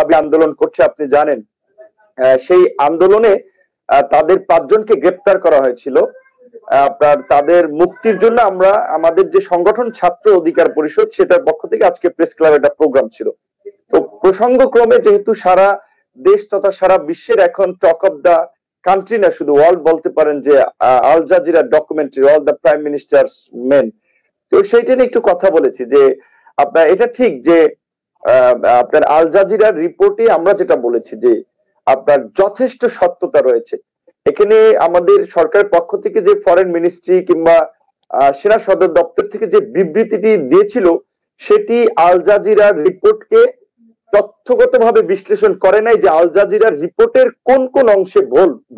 দাবি আন্দোলন করছে আপনি জানেন, সেই আন্দোলনে তাদের 5 জনকে গ্রেপ্তার করা হয়েছিল। আপনার তাদের মুক্তির জন্য আমরা আমাদের যে সংগঠন ছাত্র অধিকার পরিষদ সেটার পক্ষ থেকে আজকে প্রেস ক্লাবে একটা প্রোগ্রাম ছিল। তো প্রসঙ্গক্রমে যেহেতু সারা দেশ তথা সারা বিশ্বের এখন টক অফ দা কান্ট্রি না শুধু ওয়ার্ল্ড বলতে পারেন যে Al Jazeera documentary all the prime minister's men, তো সেইটা নিয়ে একটু কথা বলেছি যে আপনার এটা ঠিক যে আপনার আল জাজিরার রিপোর্টে আমরা যেটা বলেছি যে আপনার যথেষ্ট সত্যতা রয়েছে। এখানে আমাদের সরকারের পক্ষ থেকে যে ফরেন মিনিস্ট্রি কিংবা সেনা সদর দপ্তর থেকে যে বিবৃতিটি দিয়েছিল সেটি আল জাজিরার রিপোর্টকে তথ্যগতভাবে বিশ্লেষণ করে নাই যে আল জাজিরার রিপোর্টের কোন কোন অংশে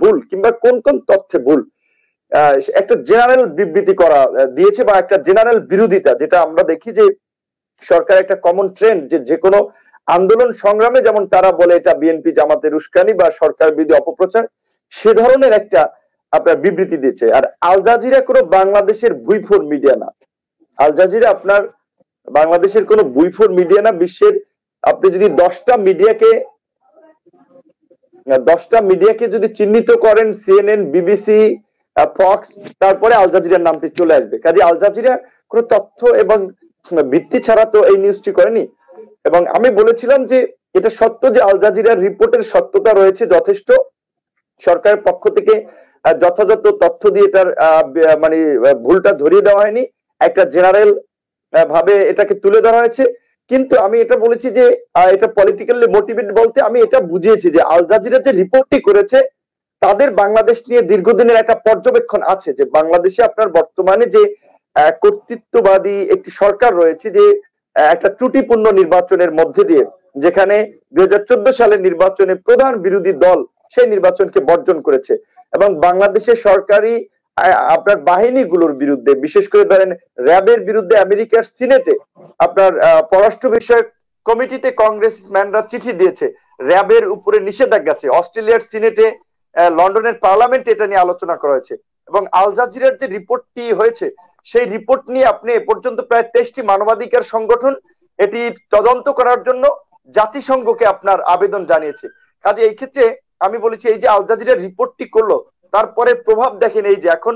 ভুল কিংবা কোন কোন তথ্যে ভুল। একটা জেনারেল বিবৃতি করা দিয়েছে বা একটা জেনারেল বিরোধিতা, যেটা আমরা দেখি যে সরকার একটা কমন ট্রেন্ড যে কোনো আন্দোলন সংগ্রামে যেমন তারা বলে এটা বিএনপি জামাতের উস্কানি বা সরকার বিরোধী অপপ্রচার, সে ধরনের একটা আপনার বিবৃতি দিয়েছে। আর আল জাজিরা কোনো বাংলাদেশের ভুইফোর মিডিয়া না। আল জাজিরা আপনার বাংলাদেশের কোনো ভুইফোর মিডিয়া না। বিশ্বের আপনি যদি 10টা মিডিয়াকে যদি চিহ্নিত করেন, সিএনএন, বিবিসি, ফক্স, তারপরে আল জাজিরার নামটি চলে আসবে। কাজে আল জাজিরা কোনো তথ্য এবং ভিত্তি ছাড়া তো এই নিউজটি করেনি। এবং আমি বলেছিলাম যে এটা সত্য যে আল জাজিরার রিপোর্টের সত্যতা রয়েছে যথেষ্ট, সরকারের পক্ষ থেকে যথাযথ তথ্য দিয়ে এটার মানে ভুলটা ধরিয়ে দেওয়া হয়নি, একটা জেনারেল ভাবে এটাকে তুলে ধরা হয়েছে। কিন্তু আমি এটা বলেছি যে এটা পলিটিক্যালি মোটিভেট বলতে আমি এটা বুঝিয়েছি যে আল জাজিরা যে রিপোর্টটি করেছে তাদের বাংলাদেশ নিয়ে দীর্ঘদিনের একটা পর্যবেক্ষণ আছে, যে বাংলাদেশে আপনার বর্তমানে যে কর্তৃত্ববাদী একটি সরকার রয়েছে, যে একটা ত্রুটিপূর্ণ নির্বাচনের মধ্যে দিয়ে, যেখানে 2014 সালের নির্বাচনে প্রধান বিরোধী দল সেই নির্বাচনকে বর্জন করেছে এবং বাংলাদেশের সরকারি আপনার বাহিনীগুলোর বিরুদ্ধে, বিশেষ করে ধরেন র্যাবের বিরুদ্ধে আমেরিকার সিনেটে আপনার পররাষ্ট্র বিষয়ক কমিটিতে কংগ্রেসম্যানরা চিঠি দিয়েছে, র্যাবের উপরে নিষেধাজ্ঞা আছে। অস্ট্রেলিয়ার সিনেটে, লন্ডনের পার্লামেন্টে এটা নিয়ে আলোচনা করা হয়েছে। এবং আল জাজিরার যে রিপোর্টটি হয়েছে সেই রিপোর্ট নিয়ে আপনি এ পর্যন্ত প্রায় 23টি মানবাধিকার সংগঠন এটি তদন্ত করার জন্য জাতিসংঘকে আপনার আবেদন জানিয়েছে। কাজে এই ক্ষেত্রে আমি বলেছি এই যে আল জাজিরা রিপোর্টটি করলো তারপরে প্রভাব দেখেন এই যে এখন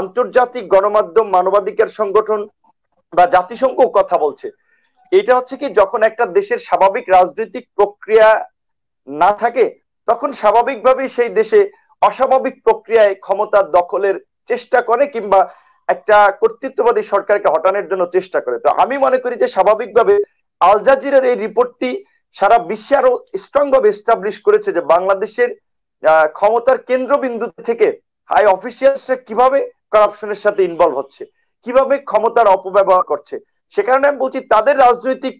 আন্তর্জাতিক গণমাধ্যম, মানবাধিকার সংগঠন বা জাতিসংঘ কথা বলছে। এটা হচ্ছে কি, যখন একটা দেশের স্বাভাবিক রাজনৈতিক প্রক্রিয়া না থাকে তখন স্বাভাবিকভাবেই সেই দেশে অস্বাভাবিক প্রক্রিয়ায় ক্ষমতা দখলের চেষ্টা করে কিংবা একটা কর্তৃত্ববাদী সরকারকে হটানোর জন্য চেষ্টা করে। তো আমি মনে করি যে স্বাভাবিকভাবে আল জাজিরার এই রিপোর্টটি সারা বিশ্বে আরো স্ট্রং ভাবে এস্টাবলিশ করেছে যে বাংলাদেশের ক্ষমতার কেন্দ্রবিন্দু থেকে হাই অফিসিয়ালসরা কিভাবে করাপশনের সাথে ইনভলভ হচ্ছে, কিভাবে ক্ষমতার অপব্যবহার করছে। সে কারণে আমি বলছি তাদের রাজনৈতিক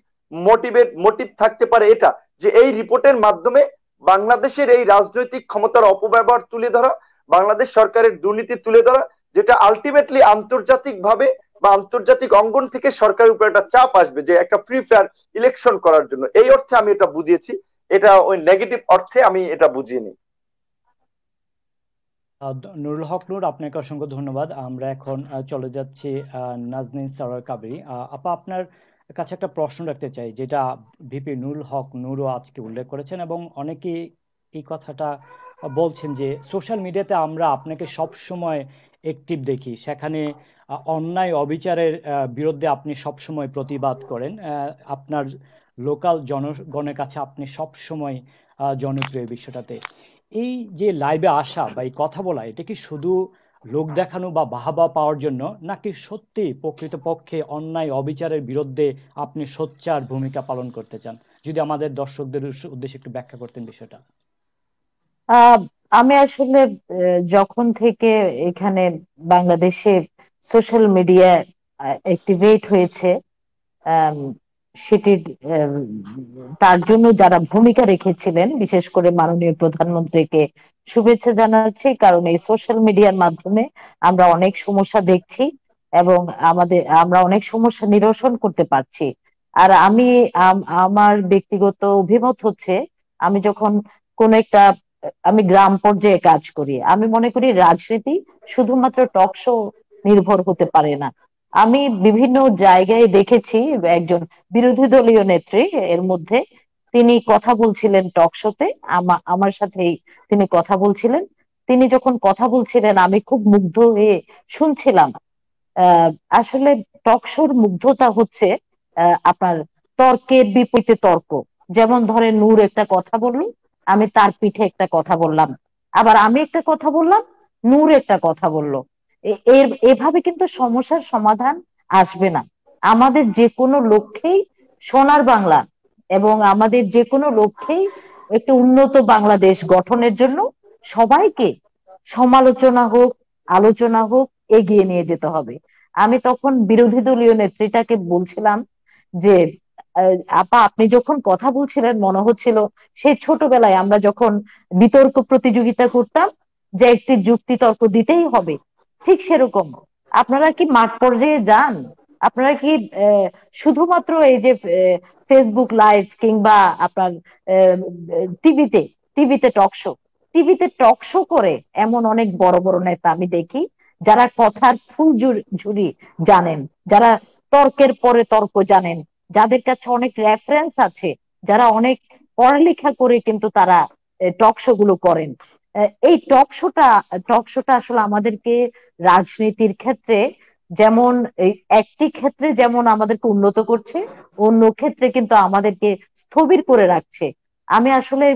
মোটিভ থাকতে পারে এটা, যে এই রিপোর্টের মাধ্যমে বাংলাদেশের এই রাজনৈতিক ক্ষমতার অপব্যবহার তুলে ধরা, বাংলাদেশ সরকারের দুর্নীতি তুলে ধরা, যেটা আলটিমেটলি আন্তর্জাতিক ভাবে বা আন্তর্জাতিক অঙ্গন থেকে সরকারের উপর একটা চাপ আসবে যে একটা ফ্রি ফেয়ার ইলেকশন করার জন্য। এই অর্থে আমি এটা বুঝিয়েছি, এটা ওই নেগেটিভ অর্থে আমি এটা বুঝিনি। নুরুল হক নূর, আপনাকে অসংখ্য ধন্যবাদ। আমরা এখন চলে যাচ্ছি নাজনীন সারোয়ার কাবেরী আপা, আপনার কাছে একটা প্রশ্ন রাখতে চাই, যেটা ভিপি নুরুল হক নূরও আজকে উল্লেখ করেছেন এবং অনেকেই এই কথাটা বলছেন যে সোশ্যাল মিডিয়াতে আমরা আপনাকে সব সময় অ্যাক্টিভ দেখি, সেখানে অন্যায় অবিচারের বিরুদ্ধে আপনি সব সময় প্রতিবাদ করেন, আপনার লোকাল জনগণের কাছে আপনি সব সময় জনপ্রিয় বিষয়টাতে। এই যে লাইভে আসা বা এই কথা বলা, এটা কি শুধু লোক দেখানো বা বাহবা পাওয়ার জন্য, নাকি সত্যি প্রকৃতপক্ষে অন্যায় অবিচারের বিরুদ্ধে আপনি সোচ্চার ভূমিকা পালন করতে চান? যদি আমাদের দর্শকদের উদ্দেশ্যে একটু ব্যাখ্যা করতেন বিষয়টা। আমি আসলে যখন থেকে এখানে বাংলাদেশে সোশ্যাল মিডিয়া অ্যাক্টিভেট হয়েছে, সেটির তার জন্য যারা ভূমিকা রেখেছিলেন, বিশেষ করে মাননীয় প্রধানমন্ত্রীকে শুভেচ্ছা জানাচ্ছি। কারণ এই সোশ্যাল মিডিয়ার মাধ্যমে আমরা অনেক সমস্যা দেখছি এবং আমরা অনেক সমস্যা নিরসন করতে পারছি। আর আমার ব্যক্তিগত অভিমত হচ্ছে, আমি যখন কোন একটা, আমি গ্রাম পর্যায়ে কাজ করি, আমি মনে করি রাজনীতি শুধুমাত্র টক শো নির্ভর হতে পারে না। আমি বিভিন্ন জায়গায় দেখেছি একজন বিরোধী দলীয় নেত্রী এর মধ্যে তিনি কথা বলছিলেন টক শোতে, আমার সাথেই তিনি কথা বলছিলেন। তিনি যখন কথা বলছিলেন আমি খুব মুগ্ধ হয়ে শুনছিলাম। আহ, আসলে টক শোর মুগ্ধতা হচ্ছে আপনার তর্কের বিপরীতে তর্ক। যেমন ধরেন নূর একটা কথা বললো, আমি তার পিঠে একটা কথা বললাম, আবার আমি একটা কথা বললাম, নূর একটা কথা বললো। এভাবে কিন্তু সমস্যার সমাধান আসবে না। আমাদের যে কোনো লক্ষ্যেই সোনার বাংলা এবং আমাদের যে কোনো লক্ষ্যেই একটি উন্নত বাংলাদেশ গঠনের জন্য সবাইকে সমালোচনা হোক, আলোচনা হোক, এগিয়ে নিয়ে যেতে হবে। আমি তখন বিরোধী দলীয় নেত্রীটাকে বলছিলাম যে আপা, আপনি যখন কথা বলছিলেন মনে হচ্ছিল সেই ছোটবেলায় আমরা যখন বিতর্ক প্রতিযোগিতা করতাম, যে একটি যুক্তি তর্ক দিতেই হবে, ঠিক সেরকম। আপনারা কি মাঠ পর্যায়ে যান? আপনারা কি শুধুমাত্র এই যে ফেসবুক লাইভ কিংবা আপনার টিভিতে টিভিতে টক শো টিভিতে টক শো করে এমন অনেক বড় বড় নেতা আমি দেখি, যারা কথার ফুল ঝুরি জানেন, যারা তর্কের পরে তর্ক জানেন, যাদের কাছে অনেক রেফারেন্স আছে, যারা অনেক পড়ালেখা করে কিন্তু তারা টক শো গুলো করেন। এই টক শোটা আসলে আমাদেরকে রাজনীতির ক্ষেত্রে যেমন একটি ক্ষেত্রে যেমন আমাদেরকে উন্নত করছে, অন্য ক্ষেত্রে কিন্তু আমাদেরকে স্থবির করে রাখছে। আমি আসলে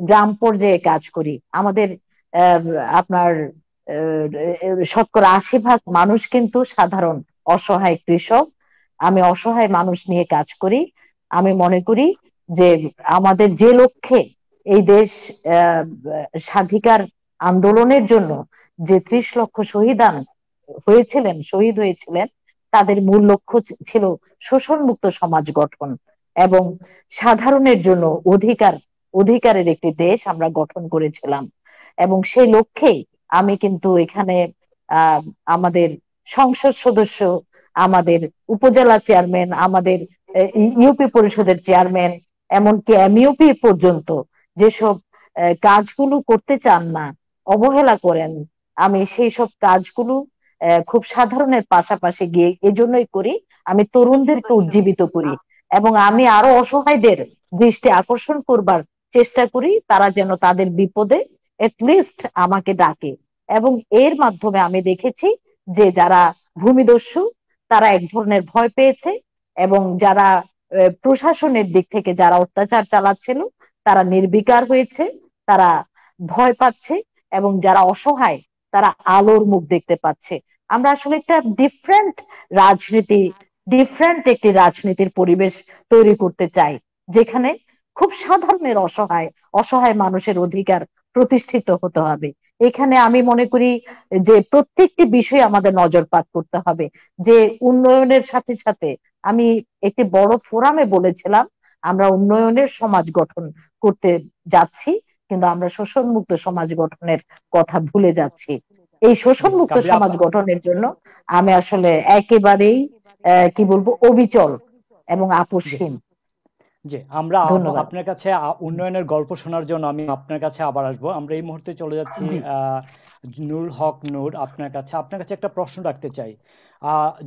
গ্রাম পর্যায়ে কাজ করি। আমাদের আহ, আপনার শতকরা 80% মানুষ কিন্তু সাধারণ অসহায় কৃষক। আমি অসহায় মানুষ নিয়ে কাজ করি। আমি মনে করি যে আমাদের যে লক্ষ্যে এই দেশ স্বাধিকার আন্দোলনের জন্য যে 30 লক্ষ শহীদ হয়েছিলেন, তাদের মূল লক্ষ্য ছিল শোষণ মুক্ত সমাজ গঠন এবং সাধারণের জন্য অধিকারের একটি দেশ আমরা গঠন করেছিলাম। এবং সেই লক্ষ্যেই আমি কিন্তু এখানে আমাদের সংসদ সদস্য, আমাদের উপজেলা চেয়ারম্যান, আমাদের ইউপি পরিষদের চেয়ারম্যান, এমনকি এমইউপি পর্যন্ত যেসব কাজগুলো করতে চান না, অবহেলা করেন, আমি সেই সব কাজগুলো খুব সাধারণের পাশাপাশি গিয়ে এজন্যই করি, আমি তরুণদেরকে উজ্জীবিত করি এবং আমি আরো অসহায়দের দৃষ্টি আকর্ষণ করবার চেষ্টা করি, তারা যেন তাদের বিপদে এটলিস্ট আমাকে ডাকে। এবং এর মাধ্যমে আমি দেখেছি যে যারা ভূমিদস্যু তারা এক ধরনের ভয় পেয়েছে, এবং যারা প্রশাসনের দিক থেকে যারা অত্যাচার চালাচ্ছিল তারা নির্বিকার হয়েছে, তারা ভয় পাচ্ছে, এবং যারা অসহায় তারা আলোর মুখ দেখতে পাচ্ছে। আমরা আসলে একটা ডিফারেন্ট একটি রাজনীতির পরিবেশ তৈরি করতে চাই, যেখানে খুব সাধারণের অসহায় মানুষের অধিকার প্রতিষ্ঠিত হতে হবে। এখানে আমি মনে করি যে প্রত্যেকটি বিষয়ে আমাদের নজরপাত করতে হবে, যে উন্নয়নের সাথে সাথে আমি একটি বড় ফোরামে বলেছিলাম আমরা উন্নয়নের সমাজ গঠন করতে যাচ্ছি, কিন্তু আমরা শোষণমুক্ত সমাজ গঠনের কথা ভুলে যাচ্ছি। এই শোষণমুক্ত সমাজ গঠনের জন্য আমি আসলে একেবারেই কি বলবো, অবিচল এবং আপোষহীন। জি, আমরা ধন্যবাদ। আপনার কাছে উন্নয়নের গল্প শোনার জন্য আমি আপনার কাছে আবার আসবো। আমরা এই মুহূর্তে চলে যাচ্ছি নুরুল হক নূর আপনার কাছে একটা প্রশ্ন রাখতে চাই।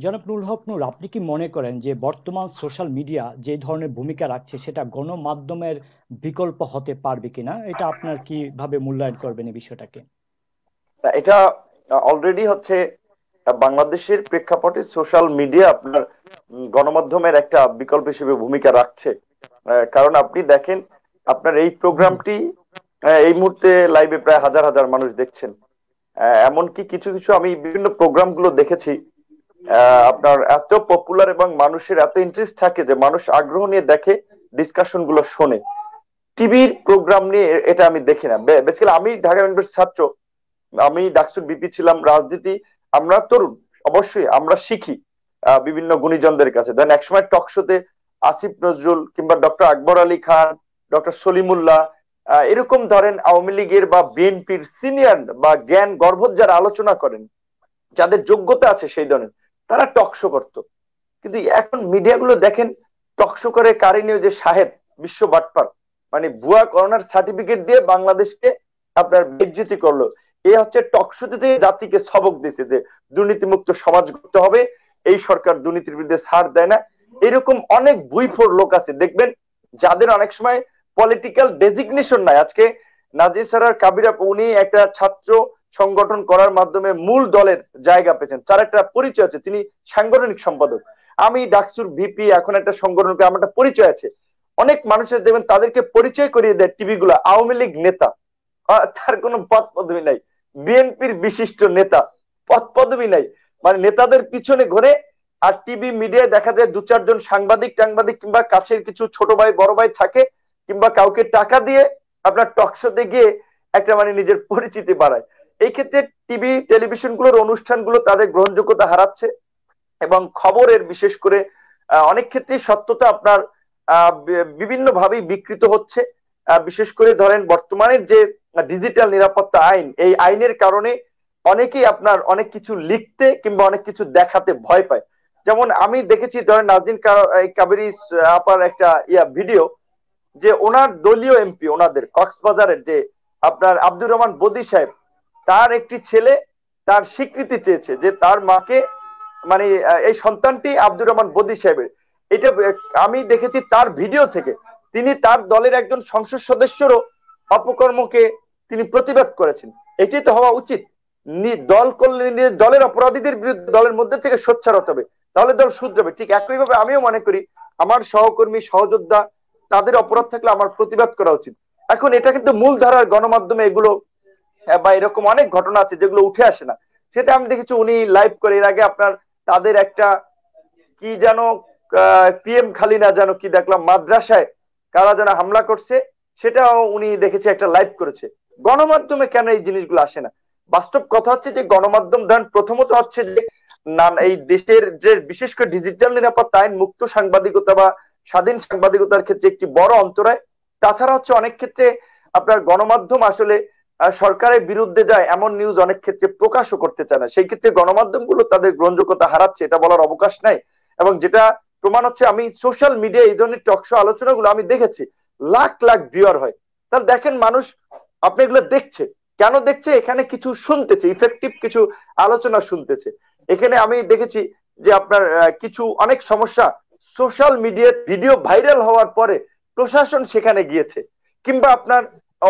জনাব নুরুল হক নূর, আপনি কি মনে করেন যে বর্তমান সোশ্যাল মিডিয়া যে ধরনের ভূমিকা রাখছে সেটা গণমাধ্যমের বিকল্প হতে পারবে কিনা? এটা আপনার কিভাবে মূল্যায়ন করবেন এই বিষয়টাকে? এটা অলরেডি হচ্ছে বাংলাদেশের প্রেক্ষাপটে সোশ্যাল মিডিয়া আপনার গণমাধ্যমের একটা বিকল্প হিসেবে ভূমিকা রাখছে। কারণ আপনি দেখেন আপনার এই প্রোগ্রামটি এই মুহূর্তে লাইভে প্রায় হাজার হাজার মানুষ দেখছেন। এমনকি কিছু কিছু আমি বিভিন্ন প্রোগ্রাম গুলো দেখেছি, আপনার এত পপুলার এবং মানুষের এত ইন্টারেস্ট থাকে যে মানুষ আগ্রহ নিয়ে দেখে, ডিসকাশন গুলো শোনে। টিভির প্রোগ্রাম নিয়ে এটা আমি দেখি না। বেসিক্যালি আমি ঢাকা ইউনিভার্সিটির ছাত্র, আমি ডাকসুর বিপি ছিলাম। রাজনীতি আমরা তরুণ, অবশ্যই আমরা শিখি বিভিন্ন গুণীজনদের কাছে। দেন একসময় টক শোতে আসিফ নজরুল কিংবা ডক্টর আকবর আলী খান, ডক্টর সলিমুল্লাহ, এরকম ধরেন আওয়ামী লীগের বা বিএনপির সিনিয়র বা জ্ঞান গর্ভর যারা আলোচনা করেন, যাদের যোগ্যতা আছে সেই ধরনের, তারা টক শো করতো। কিন্তু এখন মিডিয়াগুলো দেখেন টক শো করে কারি নিউজে সাহেব বিশ্ব বাটপার, মানে ভুয়া করোনার সার্টিফিকেট দিয়ে বাংলাদেশকে আপনার বেজ্জতি করলো। এ হচ্ছে টক শোতে জাতিকে সবক দিছে যে দুর্নীতিমুক্ত সমাজ করতে হবে, এই সরকার দুর্নীতির বিরুদ্ধে ছাড় দেয় না। এরকম অনেক বইফোর লোক আছে দেখবেন, যাদের অনেক সময় পলিটিক্যাল ডেজিগনেশন নাই। আজকে নাজির সারার কাবিরা উনি একটা ছাত্র সংগঠন করার মাধ্যমে মূল দলের জায়গা পেয়েছেন, তার একটা পরিচয় আছে, তিনি সাংগঠনিক সম্পাদক। আমি ডাকসুর ভিপি, এখন একটা সংগঠন, আমার একটা পরিচয় আছে। অনেক মানুষের দেখবেন তাদেরকে পরিচয় করিয়ে দেয় টিভি গুলা আওয়ামী লীগ নেতা, তার কোনো পদ পদবি নাই। বিএনপির বিশিষ্ট নেতা, পদ পদবি নাই, মানে নেতাদের পিছনে ঘুরে। আর টিভি মিডিয়ায় দেখা যায় দু চারজন সাংবাদিক টাংবাদিক কিংবা কাছের কিছু ছোট ভাই বড় ভাই থাকে, কিংবা কাউকে টাকা দিয়ে আপনার টকশোতে গিয়ে একটা মানে নিজের পরিচিতি বাড়ায়। এই ক্ষেত্রে টিভি টেলিভিশন গুলোর অনুষ্ঠানগুলো তাদের গ্রহণযোগ্যতা হারাচ্ছে এবং খবরের বিশেষ করে অনেক ক্ষেত্রে সত্যতা আপনার বিভিন্ন ভাবেই বিকৃত হচ্ছে। বিশেষ করে ধরেন বর্তমানের যে ডিজিটাল নিরাপত্তা আইন, এই আইনের কারণে অনেকেই আপনার অনেক কিছু লিখতে কিংবা অনেক কিছু দেখাতে ভয় পায়। যেমন আমি দেখেছি ধরেন নাজনীন কাবেরী আপার একটা ভিডিও, যে ওনার দলীয় এমপি, ওনাদের কক্সবাজারের যে আপনার আব্দুর রহমান বদি সাহেব, তার একটি ছেলে তার স্বীকৃতি চেয়েছে যে তার মাকে মানে এই সন্তানটি আব্দুর রহমান বদি সাহেবের। এটা আমি দেখেছি তার ভিডিও থেকে। তিনি তার দলের একজন সংসদ সদস্যরও অপকর্মকে তিনি প্রতিবাদ করেছেন। এটি তো হওয়া উচিত। দল করলে দলের অপরাধীদের বিরুদ্ধে দলের মধ্যে থেকে সোচ্চার হতে হবে, তাহলে দল শুধরাবে। ঠিক একইভাবে আমিও মনে করি আমার সহকর্মী সহযোদ্ধা তাদের অপরাধ থাকলে আমার প্রতিবাদ করা উচিত। এখন এটা কিন্তু মূলধারার গণমাধ্যমে এগুলো বা এরকম অনেক ঘটনা আছে যেগুলো উঠে আসে না। সেটা আমি দেখেছি উনি লাইভ করে। এর আগে আপনার তাদের একটা কি যেন পিএম খালিনা যেন কি দেখলাম মাদ্রাসায় কারা যেন হামলা করছে, সেটাও উনি দেখেছি একটা লাইভ করেছে। গণমাধ্যমে কেন এই জিনিসগুলো আসে না? বাস্তব কথা হচ্ছে যে গণমাধ্যম ধরেন প্রথমত হচ্ছে যে এই দেশের যে বিশেষ করে ডিজিটাল নিরাপত্তা আইন মুক্ত সাংবাদিকতা বা স্বাধীন সাংবাদিকতার ক্ষেত্রে একটি বড় অন্তরায়। তাছাড়া হচ্ছে অনেক ক্ষেত্রে আপনার গণমাধ্যম আসলে সরকারের বিরুদ্ধে যায় এমন নিউজ অনেক ক্ষেত্রে প্রকাশও করতে চায় না। সেই ক্ষেত্রে গণমাধ্যমগুলো তাদের গ্রহণযোগ্যতা হারাচ্ছে, এটা বলার অবকাশ নাই। এবং যেটা প্রমাণ হচ্ছে, আমি সোশ্যাল মিডিয়া এই ধরনের টকশো আলোচনাগুলো আমি দেখেছি লাখ লাখ ভিউয়ার হয়। তাহলে দেখেন মানুষ আপনি এগুলো দেখছে কেন দেখছে? এখানে কিছু শুনতেছে, ইফেক্টিভ কিছু আলোচনা শুনতেছে। এখানে আমি দেখেছি যে আপনার কিছু অনেক সমস্যা সোশ্যাল মিডিয়ার ভিডিও ভাইরাল হওয়ার পরে প্রশাসন সেখানে গিয়েছে কিংবা আপনার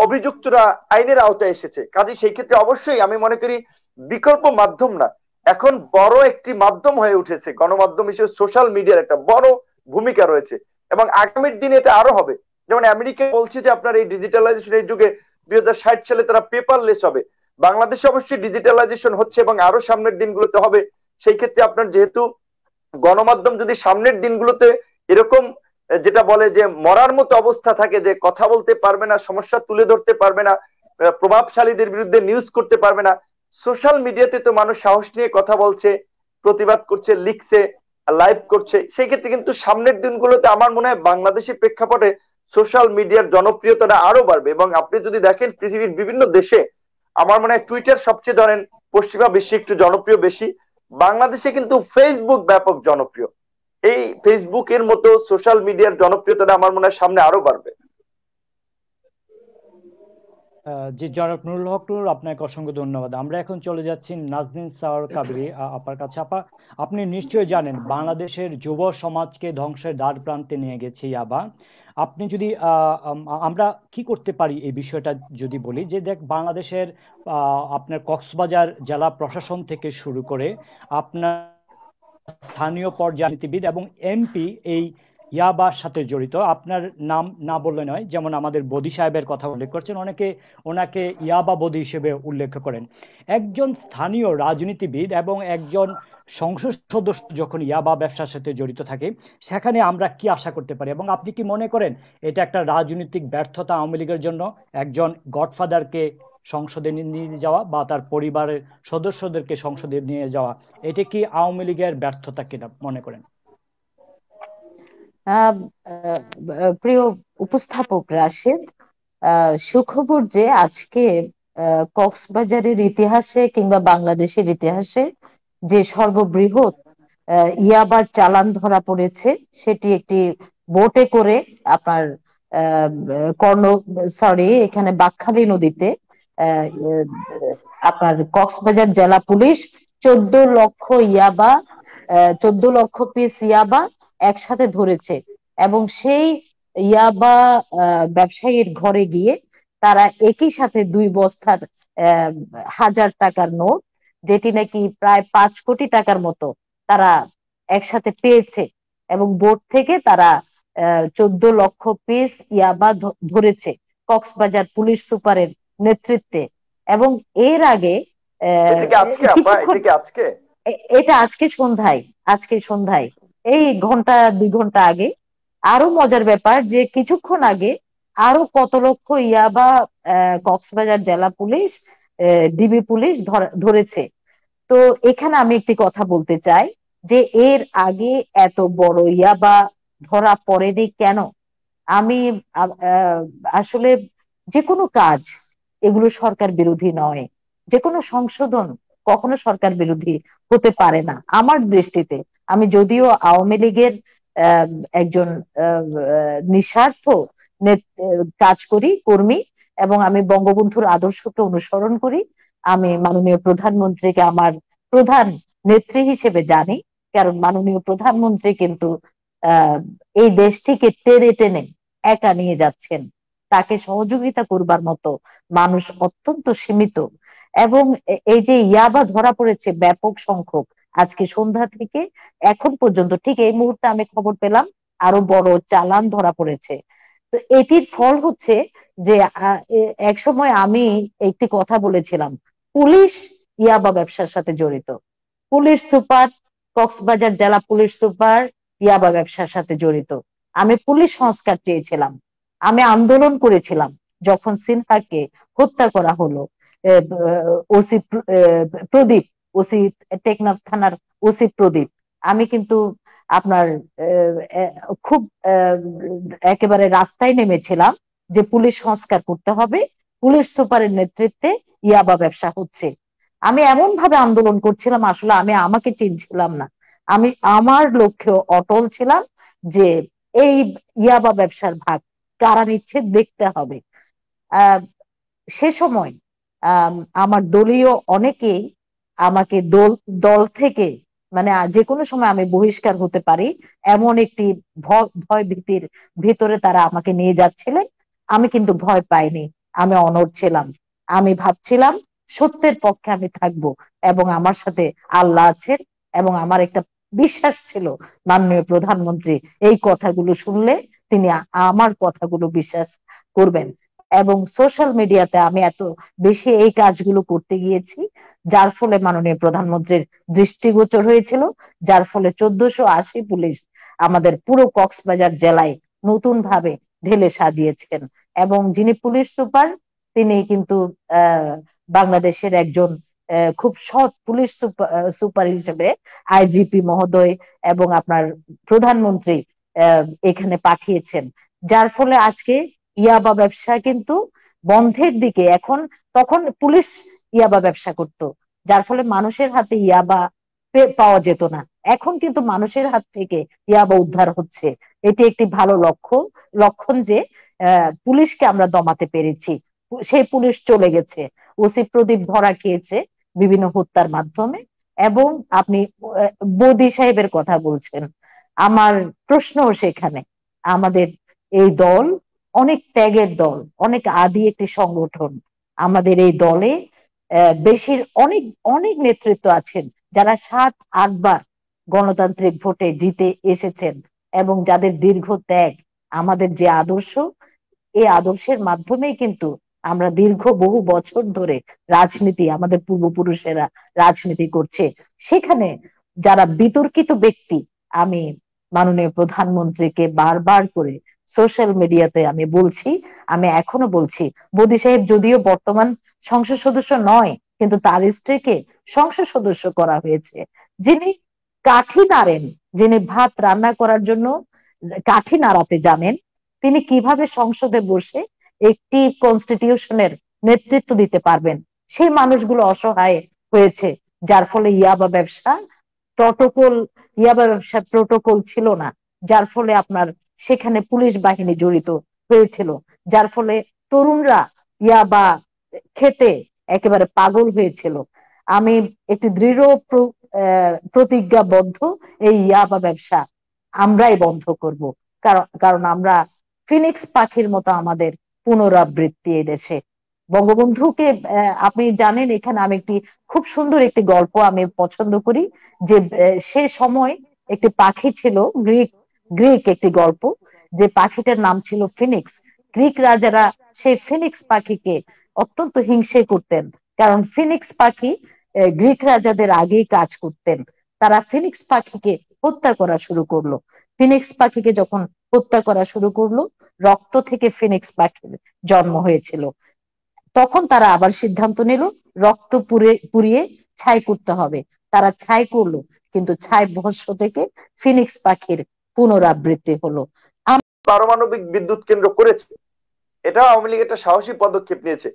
অভিযুক্তরা আইনের আওতায় এসেছে। কাজে সেই ক্ষেত্রে অবশ্যই আমি মনে করি বিকল্প মাধ্যম না, এখন বড় একটি মাধ্যম হয়ে উঠেছে গণমাধ্যম হিসেবে সোশ্যাল মিডিয়ার একটা বড় ভূমিকা রয়েছে এবং আগামীর দিনে এটা আরো হবে। যেমন আমেরিকা বলছে যে আপনার এই ডিজিটালাইজেশন এই যুগে 2060 সালে তারা পেপারলেস হবে। বাংলাদেশে অবশ্যই ডিজিটালাইজেশন হচ্ছে এবং আরো সামনের দিনগুলোতে হবে। সেই ক্ষেত্রে আপনার যেহেতু গণমাধ্যম যদি সামনের দিনগুলোতে এরকম যেটা বলে যে মরার মতো অবস্থা থাকে, যে কথা বলতে পারবে না, সমস্যা তুলে ধরতে পারবে না, প্রভাবশালীদের বিরুদ্ধে নিউজ করতে পারবে না, সোশ্যাল মিডিয়াতে তো মানুষ সাহস নিয়ে কথা বলছে, প্রতিবাদ করছে, লিখছে, লাইভ করছে। সেই ক্ষেত্রে কিন্তু সামনের দিনগুলোতে আমার মনে হয় বাংলাদেশের প্রেক্ষাপটে সোশ্যাল মিডিয়ার জনপ্রিয়তাটা আরো বাড়বে। এবং আপনি যদি দেখেন পৃথিবীর বিভিন্ন দেশে আমার মনে হয় টুইটার সবচেয়ে ধরেন পশ্চিমা বিশ্বে একটু জনপ্রিয় বেশি, বাংলাদেশে কিন্তু ফেসবুক ব্যাপক জনপ্রিয়। এই ফেসবুকের মতো সোশ্যাল মিডিয়ার জনপ্রিয়তাটা আমার মনে হয় সামনে আরো বাড়বে। জি জনাব নুরুল হক নূর, আপনাকে অসংখ্য ধন্যবাদ। আমরা এখন চলে যাচ্ছি নাজনীন সাওয়ার কাবেরী আপার কাছে। আপা, আপনি নিশ্চয়ই জানেন বাংলাদেশের যুব সমাজকে ধ্বংসের দ্বার প্রান্তে নিয়ে গেছে ইয়াবা। আপনি যদি আমরা কি করতে পারি এই বিষয়টা যদি বলি, যে দেখ বাংলাদেশের আপনার কক্সবাজার জেলা প্রশাসন থেকে শুরু করে আপনার স্থানীয় পর্যায়ে রাজনীতিবিদ এবং এমপি এই ইয়াবার সাথে জড়িত। আপনার নাম না বললে নয়, যেমন আমাদের বদি সাহেবের কথা উল্লেখ করছেন, অনেকে ওনাকে ইয়াবা বদি হিসেবে উল্লেখ করেন। একজন স্থানীয় রাজনীতিবিদ এবং একজন সংসদ সদস্য যখন ইয়াবা ব্যবসার সাথে জড়িত থাকে, সেখানে আমরা কি আশা করতে পারি? এবং আপনি কি মনে করেন এটা একটা রাজনৈতিক ব্যর্থতা আওয়ামী লীগের জন্য, একজন গডফাদারকে সংসদে নিয়ে যাওয়া বা তার পরিবারের সদস্যদেরকে সংসদে নিয়ে যাওয়া, এটা কি আওয়ামী লীগের ব্যর্থতা কিনা মনে করেন? প্রিয় উপস্থাপক রাশেদ, সুখবর যে আজকে কক্সবাজারের ইতিহাসে কিংবা বাংলাদেশের ইতিহাসে যে সর্ববৃহৎ ইয়াবার চালান ধরা পড়েছে, সেটি একটি বোটে করে আপনার এখানে বাকখালী নদীতে আপনার কক্সবাজার জেলা পুলিশ 14 লক্ষ ইয়াবা 14 লক্ষ পিস ইয়াবা একসাথে ধরেছে। এবং সেই ইয়াবা ব্যবসায়ীর ঘরে গিয়ে তারা একই সাথে 2 বস্তার 1000 টাকার নোট, যেটি নাকি প্রায় 5 কোটি টাকার মতো তারা একসাথে পেয়েছে, এবং বোর্ড থেকে তারা 14 লক্ষ পিস ইয়াবা ধরেছে কক্সবাজার পুলিশ সুপারের নেতৃত্বে। এবং এর আগে এটা কি আজকে আপা? কিছুক্ষণ, এটা কি আজকে? এটা আজকে সন্ধ্যায় এই 1-2 ঘন্টা আগে। আরো মজার ব্যাপার যে কিছুক্ষণ আগে আরো কত লক্ষ ইয়াবা কক্সবাজার জেলা পুলিশ, ডিবি পুলিশ ধরেছে। তো এখানে আমি একটি কথা বলতে চাই যে এর আগে এত বড় ইয়াবা ধরা পড়েনি কেন? আমি আসলে যে কোনো কাজ এগুলো সরকার বিরোধী নয়, যে কোনো সংশোধন কখনো সরকার বিরোধী হতে পারে না আমার দৃষ্টিতে। আমি যদিও আওয়ামী লীগের আহ, একজন নিঃস্বার্থ কাজ করি, কর্মী, এবং আমি বঙ্গবন্ধুর আদর্শকে অনুসরণ করি, আমি মাননীয় প্রধানমন্ত্রীকে আমার প্রধান নেত্রী হিসেবে জানি, কারণ মাননীয় প্রধানমন্ত্রী কিন্তু আহ এই দেশটিকে টেনে টেনে একা নিয়ে যাচ্ছেন। তাকে সহযোগিতা করবার মতো মানুষ অত্যন্ত সীমিত। এবং এই যে ইয়াবা ধরা পড়েছে ব্যাপক সংখ্যক, আজকে সন্ধ্যা থেকে এখন পর্যন্ত, ঠিক এই মুহূর্তে আমি খবর পেলাম আরো বড় চালান ধরা পড়েছে। তো এটির ফল হচ্ছে যে এক সময় আমি একটি কথা বলেছিলাম, পুলিশ ইয়াবা ব্যবসার সাথে জড়িত, পুলিশ সুপার, কক্সবাজার জেলা পুলিশ সুপার ইয়াবা ব্যবসার সাথে জড়িত। আমি পুলিশ সংস্কার চেয়েছিলাম, আমি আন্দোলন করেছিলাম যখন সিনহাকে হত্যা করা হলো। ওসি প্রদীপ, ওসি টেকনাফ থানার ওসি প্রদীপ, আমি কিন্তু আপনার খুব একেবারে রাস্তায় নেমেছিলাম যে পুলিশ সংস্কার করতে হবে, পুলিশ সুপারের নেতৃত্বে ইয়াবা ব্যবসা হচ্ছে। আমি এমন ভাবে আন্দোলন করছিলাম, আসলে আমি আমাকে চিনছিলাম না। আমি আমার লক্ষ্যে অটল ছিলাম যে এই ইয়াবা ব্যবসার ভাগ কারা নিচ্ছে দেখতে হবে। আহ সে সময় আমার দলীয় অনেকেই আমাকে দল থেকে, মানে যে কোনো সময় আমি বহিষ্কার হতে পারি এমন একটি ভয় ভীতির ভিতরে তারা আমাকে নিয়ে যাচ্ছিলেন। আমি কিন্তু ভয় পাইনি, আমি অনড় ছিলাম। আমি ভাবছিলাম সত্যের পক্ষে আমি থাকব, এবং আমার সাথে আল্লাহ আছেন, এবং আমার একটা বিশ্বাস ছিল মাননীয় প্রধানমন্ত্রী এই কথাগুলো শুনলে তিনি আমার কথাগুলো বিশ্বাস করবেন। এবং সোশ্যাল মিডিয়াতে আমি এত বেশি এই কাজগুলো করতে গিয়েছি, যার ফলে মাননীয় প্রধানমন্ত্রীর দৃষ্টিগোচর হয়েছিল, যার ফলে 1480 পুলিশ আমাদের পুরো কক্সবাজার জেলায় নতুন ভাবে ঢেলে সাজিয়েছেন। এবং যিনি পুলিশ সুপার তিনি কিন্তু বাংলাদেশের একজন খুব সৎ পুলিশ সুপার হিসেবে আইজিপি মহোদয় এবং আপনার প্রধানমন্ত্রী এখানে পাঠিয়েছেন, যার ফলে আজকে ইয়াবা ব্যবসা কিন্তু বন্ধের দিকে। এখন তখন পুলিশ ইয়াবা ব্যবসা করত, যার ফলে মানুষের হাতে ইয়াবা পাওয়া যেত না। এখন কিন্তু মানুষের হাত থেকে ইয়াবা উদ্ধার হচ্ছে। এটি একটি ভালো লক্ষণ যে পুলিশকে আমরা দমাতে পেরেছি। সেই পুলিশ চলে গেছে, ওসি প্রদীপ ধরা খেয়েছে বিভিন্ন হত্যার মাধ্যমে। এবং আপনি বদি সাহেবের কথা বলছেন, আমার প্রশ্ন সেখানে, আমাদের এই দল অনেক ত্যাগের দল, অনেক আদি একটি সংগঠন। আমাদের এই দলে বেশির অনেক অনেক নেতৃত্ব আছেন যারা 7-8 বার গণতান্ত্রিক ভোটে জিতে এসেছেন, এবং যাদের দীর্ঘ ত্যাগ। আমাদের যে আদর্শ, এই আদর্শের মাধ্যমেই কিন্তু আমরা দীর্ঘ বহু বছর ধরে রাজনীতি, আমাদের পূর্বপুরুষেরা রাজনীতি করছে। সেখানে যারা বিতর্কিত ব্যক্তি, আমি মাননীয় প্রধানমন্ত্রীকে বারবার করে সোশ্যাল মিডিয়াতে আমি বলছি, আমি এখনো বলছি, মোদি সাহেব যদিও বর্তমান সংসদ সদস্য নয়, কিন্তু তার স্ত্রীকে সংসদ সদস্য করা হয়েছে। যিনি কাঠি নাড়েন, যিনি ভাত রান্না করার জন্য কাঠি নাড়াতে জানেন, তিনি কিভাবে সংসদে বসে একটি কনস্টিটিউশনের নেতৃত্ব দিতে পারবেন? সেই মানুষগুলো অসহায় হয়েছে, যার ফলে ইয়াবা ব্যবসার প্রটোকল ছিল না, যার ফলে আপনার সেখানে পুলিশ বাহিনী জড়িত হয়েছিল, যার ফলে তরুণরা ইয়াবা খেতে একেবারে পাগল হয়েছিল। আমি একটি দৃঢ় প্রতিজ্ঞাবদ্ধ, এই ইয়াবা ব্যবসা আমরাই বন্ধ করব। কারণ আমরা ফিনিক্স পাখির মতো আমাদের পুনরাবৃত্তি এই দেশে। বঙ্গবন্ধুকে আপনি জানেন, এখানে আমি খুব সুন্দর একটি গল্প আমি পছন্দ করি, যে সে সময় একটি পাখি ছিল, গ্রিক একটি গল্প, যে পাখিটার নাম ছিল ফিনিক্স। গ্রিক রাজারা সেই ফিনিক্স পাখিকে অত্যন্ত হিংসে করতেন, কারণ ফিনিক্স পাখি গ্রিক রাজাদের আগেই কাজ করতেন। তারা ফিনিক্স পাখিকে হত্যা করা শুরু করলো। ফিনিক্স পাখিকে যখন হত্যা করা শুরু করলো, রক্ত থেকে ফিনিক্স পাখির জন্ম হয়েছিল। তখন তারা আবার সিদ্ধান্ত নিল রক্ত পুড়িয়ে ছাই করতে হবে। তারা ছাই করলো, কিন্তু ছাই ভস্ম থেকে ফিনিক্স পাখির পুনরাবৃত্তি হলো। পারমাণবিক বিদ্যুৎ কেন্দ্র করেছে, এটা আওয়ামী লীগ একটা সাহসী পদক্ষেপ নিয়েছে,